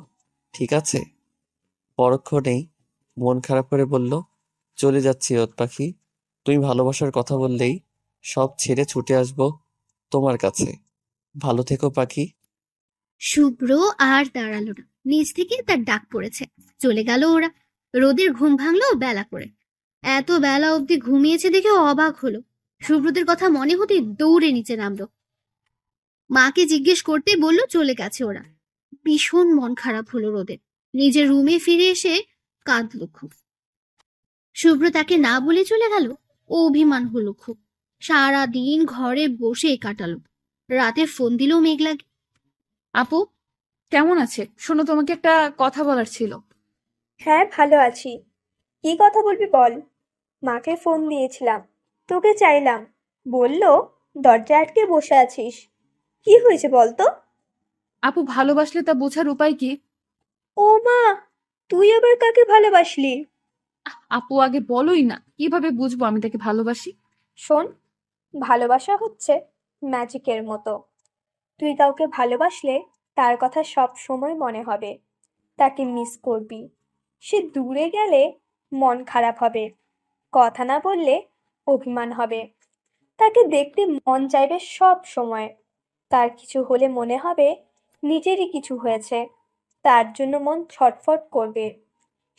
ঠিক আছে? পরক্ষণেই মন খারাপ করে বলল, চলে যাচ্ছি রোদ পাখি। তুমি ভালোবাসার কথা বললেই সব ছেড়ে ছুটে আসবো তোমার কাছে। ভালো থেকো পাখি। শুভ্র আর দাঁড়ালো না। নিজ থেকে তার ডাক পড়েছে। চলে গেল ওরা। রোদের ঘুম ভাঙলো বেলা করে। এত বেলা অবধি ঘুমিয়েছে দেখে অবাক হলো। শুভ্রদের কথা মনে হতে দৌড়ে নিচে নামলো। মাকে জিজ্ঞেস করতে বলল চলে গেছে ওরা। ভীষণ মন খারাপ হলো রোদের। নিজের রুমে ফিরে এসে কাঁদলো খুব। শুভ্র তাকে না বলে চলে গেল। ও অভিমান হলো খুব। সারা দিন ঘরে বসে কাটালো। রাতে ফোন দিল মেঘলাকে। আপু, কেমন আছে? শোনো, তোমাকে একটা কথা বলার ছিল। হ্যাঁ, ভালো আছি। কি কথা বলবি বল। মাকে ফোন দিয়েছিলাম, তোকে চাইলাম, বললো দরজা আটকে বসে আছিস। কি হয়েছে বলতো? আপু, ভালোবাসলে তা বোঝার উপায় কি? ও মা, তুই আবার কাকে ভালোবাসলি? আপু, আগে বলোই না, কিভাবে বুঝবো আমি তাকে ভালোবাসি? শোন, ভালোবাসা হচ্ছে ম্যাজিকের মতো। তুই কাউকে ভালোবাসলে তার কথা সব সময় মনে হবে। তাকে মিস করবি। সে দূরে গেলে মন খারাপ হবে। কথা না বললে অভিমান হবে। তাকে দেখতে মন চাইবে সব সময়। তার কিছু হলে মনে হবে নিজেরই কিছু হয়েছে। তার জন্য মন ছটফট করবে।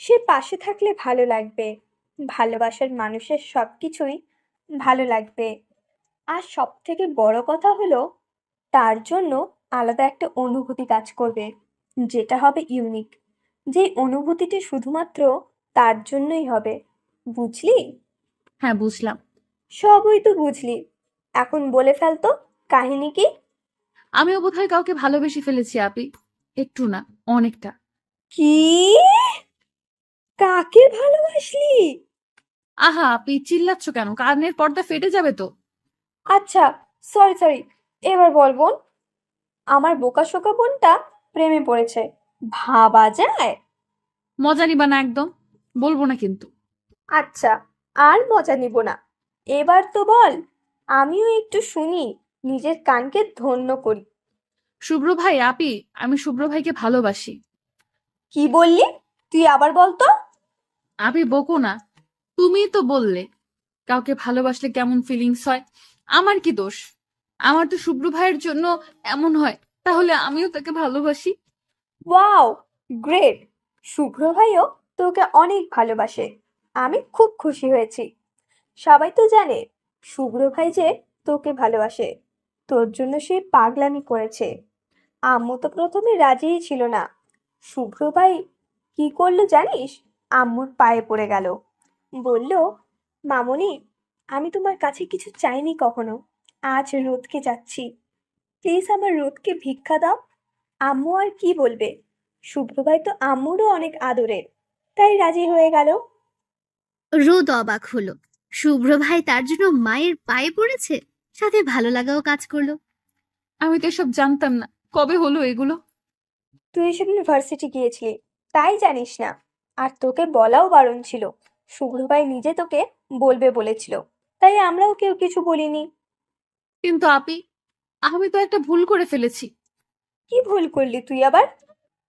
সে পাশে থাকলে ভালো লাগবে। ভালোবাসার মানুষের সবকিছুই ভালো লাগবে। আর সব থেকে বড় কথা হলো, তার জন্য আলাদা একটা অনুভূতি কাজ করবে, যেটা হবে ইউনিক। যে অনুভূতিটি শুধুমাত্র তার জন্যই হবে। বুঝলি? হ্যাঁ, বুঝলাম। সবই তো বুঝলি, এখন বলে ফেলতো কাহিনী কি? আমিও বোধহয় কাউকে ভালোবেসে ফেলেছি আপি। একটু না, অনেকটা। কি? কাকে ভালোবাসলি? আহা আপি, চিল্লাচ্ছ কেন? কানের পর্দা ফেটে যাবে তো। আচ্ছা, সরি সরি, এবার বল বোন। আমার বোকাশোকা বোনটা প্রেমে পড়েছে, ভাবা যায়? মজা নিবা না একদম, বলবো না কিন্তু। আচ্ছা, আর মজা নিব না। এবার তো বল, আমিও একটু শুনি, নিজের কানকে ধন্য করি। শুভ্র ভাই, আপি, আমি শুভ্র ভাইকে ভালোবাসি। কি বললি? তুই আবার বল তো। আপি বকো না, তুমিই তো বললে কাউকে ভালোবাসলে কেমন ফিলিংস হয়। আমার কি দোষ? আমার তো শুভ্র ভাইয়ের জন্য এমন হয়, তাহলে আমিও তাকে ভালোবাসি। Wow, great! শুভ্র ভাইও তোকে অনেক ভালোবাসে। আমি খুব খুশি হয়েছি। সবাই তো জানে শুভ্র ভাই যে তোকে ভালোবাসে। তোর জন্য সে পাগলামি করেছে। আম্মু তো প্রথমে রাজিই ছিল না। শুভ্র ভাই কি করলো জানিস? আম্মুর পায়ে পড়ে গেল। বলল, মামুনি, আমি তোমার কাছে কিছু চাইনি কখনো। আজ রোদকে যাচ্ছি, প্লিজ আমার রোদকে ভিক্ষা দাও। আম্মু আর কি বলবে? শুভ্র ভাই তো আম্মুরও অনেক আদরের, তাই রাজি হয়ে গেল। রোদ অবাক হলো। শুভ্র ভাই তার জন্য মায়ের পায়ে পড়েছে, সাথে ভালো লাগাও কাজ করলো। আমি তো এসব জানতাম না। কবে হলো এগুলো? তুই এসব ইউনিভার্সিটি গিয়েছিলি, তাই জানিস না। আর তোকে বলাও বারণ ছিল। শুভ্র ভাই নিজে তোকে বলবে বলেছিল, তাই আমরাও কেউ কিছু বলিনি। কিন্তু আপি, আমি তো একটা ভুল করে ফেলেছি। কি ভুল করলি তুই আবার?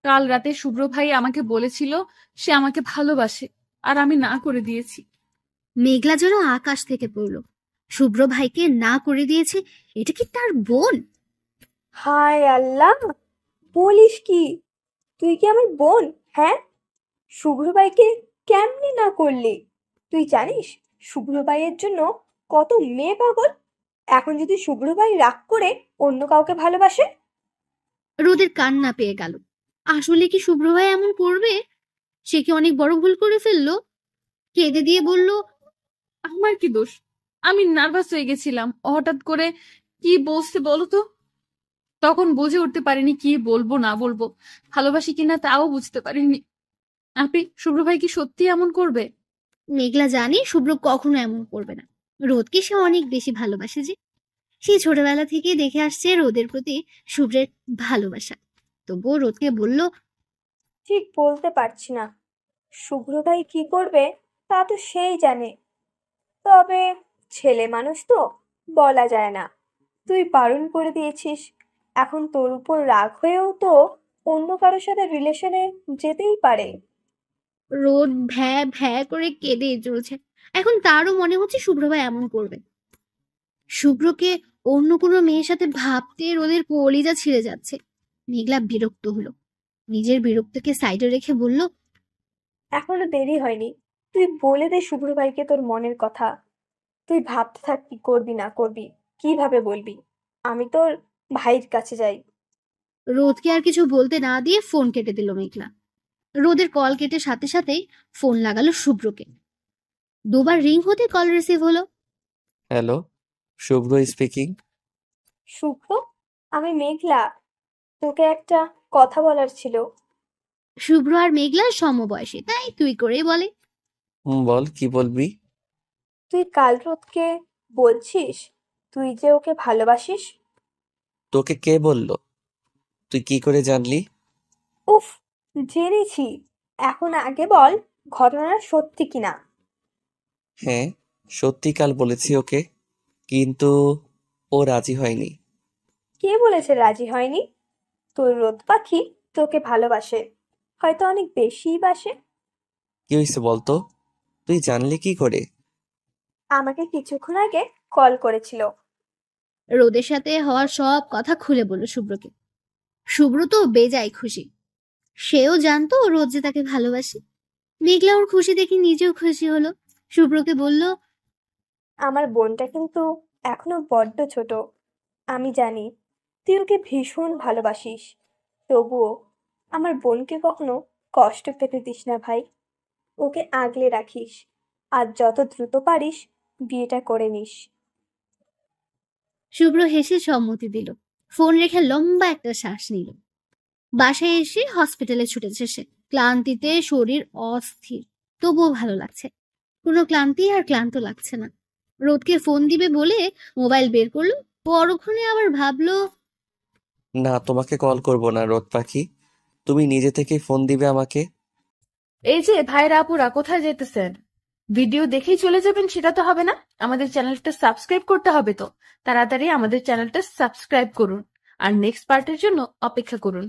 কাল রাতে শুভ্র ভাই আমাকে বলেছিল সে আমাকে ভালোবাসে, আর আমি না করে দিয়েছি। মেঘলা যেন আকাশ থেকে পড়ল। শুভ্র ভাইকে না করে দিয়েছে, এটা কি তার বোন? হায় আল্লাহ, বলিস কি? তুই কি আমার বোন? হ্যাঁ, শুভ্র ভাইকে কেমনে না করলি? তুই জানিস শুভ্র ভাইয়ের জন্য কত মেয়ে পাগল? এখন যদি শুভ্র ভাই রাগ করে অন্য কাউকে ভালোবাসে? রোদের কান্না পেয়ে গেল। আসলে কি শুভ্র ভাই এমন করবে? সে কি অনেক বড় ভুল করে ফেললো? কেঁদে দিয়ে বলল, আমার কি দোষ? আমি নার্ভাস হয়ে গেছিলাম, হঠাৎ করে কি বলছে বলো তো। তখন বুঝে উঠতে পারিনি কি বলবো না বলবো, ভালোবাসি কিনা তাও বুঝতে পারিনি। আপনি শুভ্র ভাই কি সত্যি এমন করবে? মেঘলা জানি শুভ্র কখনো এমন করবে না। রোদকে সে অনেক বেশি ভালোবাসে যে। সে ছোটবেলা থেকে দেখে আসছে রোদের প্রতি শুভ্রের ভালোবাসা। তবুও রোদকে বলল, ঠিক বলতে পারছি না, শুভ্র ভাই কি করবে তা তো সেই জানে। তবে ছেলে মানুষ তো, বলা যায় না। তুই বারণ করে দিয়েছিস, এখন তোর উপর রাগ হয়েও তো অন্য কারোর সাথে রিলেশনে যেতেই পারে। রোদ ভ্যা ভ্যা করে কেঁদে চলছে। এখন তারও মনে হচ্ছে শুভ্র ভাই এমন করবে। শুভ্রকে অন্য কোনো মেয়ের সাথে ভাবতে রোদের কলিজা ছিঁড়ে যাচ্ছে। মেঘলা বিরক্ত হলো। নিজের বিরক্তকে সাইডে রেখে বলল, এখনো দেরি হয়নি, তুই বলে দে শুভ্র ভাইকে তোর মনের কথা। তুই ভাবতে থাক কি করবি না করবি, কিভাবে বলবি। আমি তোর ভাইয়ের কাছে যাই। রোদকে আর কিছু বলতে না দিয়ে ফোন কেটে দিল মেঘলা। রোদের কল কেটে সাথে সাথেই ফোন লাগালো শুভ্রকে। দুবার রিং হতে কল রিসিভ হলো। হ্যালো, শুভ্র স্পিকিং। শুভ্র, আমি মেঘলা, তোকে একটা কথা বলার ছিল। শুভ্র আর মেঘলা সমবয়সী, তাই তুই করেই বলে। বল, কি বলবি? তুই কাল রোদকে বলছিস তুই যে ওকে ভালোবাসিস? তোকে কে বললো? তুই কি করে জানলি? উফ, জেনেছি। এখন আগে বল ঘটনা সত্যি কিনা। হ্যাঁ, সত্যি কাল বলেছি ওকে, কিন্তু ও রাজি হয়নি। কে বলেছে রাজি হয়নি? তোর রোদ পাখি তোকে ভালোবাসে, হয়তো অনেক বেশিই বাসে। কি হয়েছে বলতো? তুই জানলি কি করে? আমাকে কিছুক্ষণ আগে কল করেছিল। রোদের সাথে হওয়ার সব কথা খুলে বলল শুভ্রকে। শুভ্র তো বেজায় খুশি। সেও জানতো রোদ যে তাকে ভালোবাসে। মেঘলা ওর খুশি দেখে নিজেও খুশি হলো। শুভ্রকে বলল, আমার বোনটা কিন্তু এখনো বড্ড ছোট। আমি জানি তুই ওকে ভীষণ ভালোবাসিস, তবুও আমার বোনকে কখনো কষ্ট পেতে দিস না ভাই। ওকে আগলে রাখিস, আর যত দ্রুত পারিস বিয়েটা করে নিস। শুভ্র হেসে সম্মতি দিল। ফোন রেখে লম্বা একটা শ্বাস নিল। বাসায় এসে হসপিটালে ছুটেছে সে। ক্লান্তিতে শরীর অস্থির, তবুও ভালো লাগছে। কোনো ক্লান্তি আর ক্লান্ত লাগছে না। রোদকে ফোন দিবে বলে মোবাইল বের করলো। পরক্ষণে আবার ভাবলো, না, তোমাকে কল করব না রোদ পাখি, তুমি নিজে থেকেই ফোন দিবে আমাকে। এই যে ভাইরা আপুরা, কোথায় যেতেছেন? ভিডিও দেখেই চলে যাবেন সেটা তো হবে না, আমাদের চ্যানেলটা সাবস্ক্রাইব করতে হবে। তো তাড়াতাড়ি আমাদের চ্যানেলটা সাবস্ক্রাইব করুন আর নেক্সট পার্টের জন্য অপেক্ষা করুন।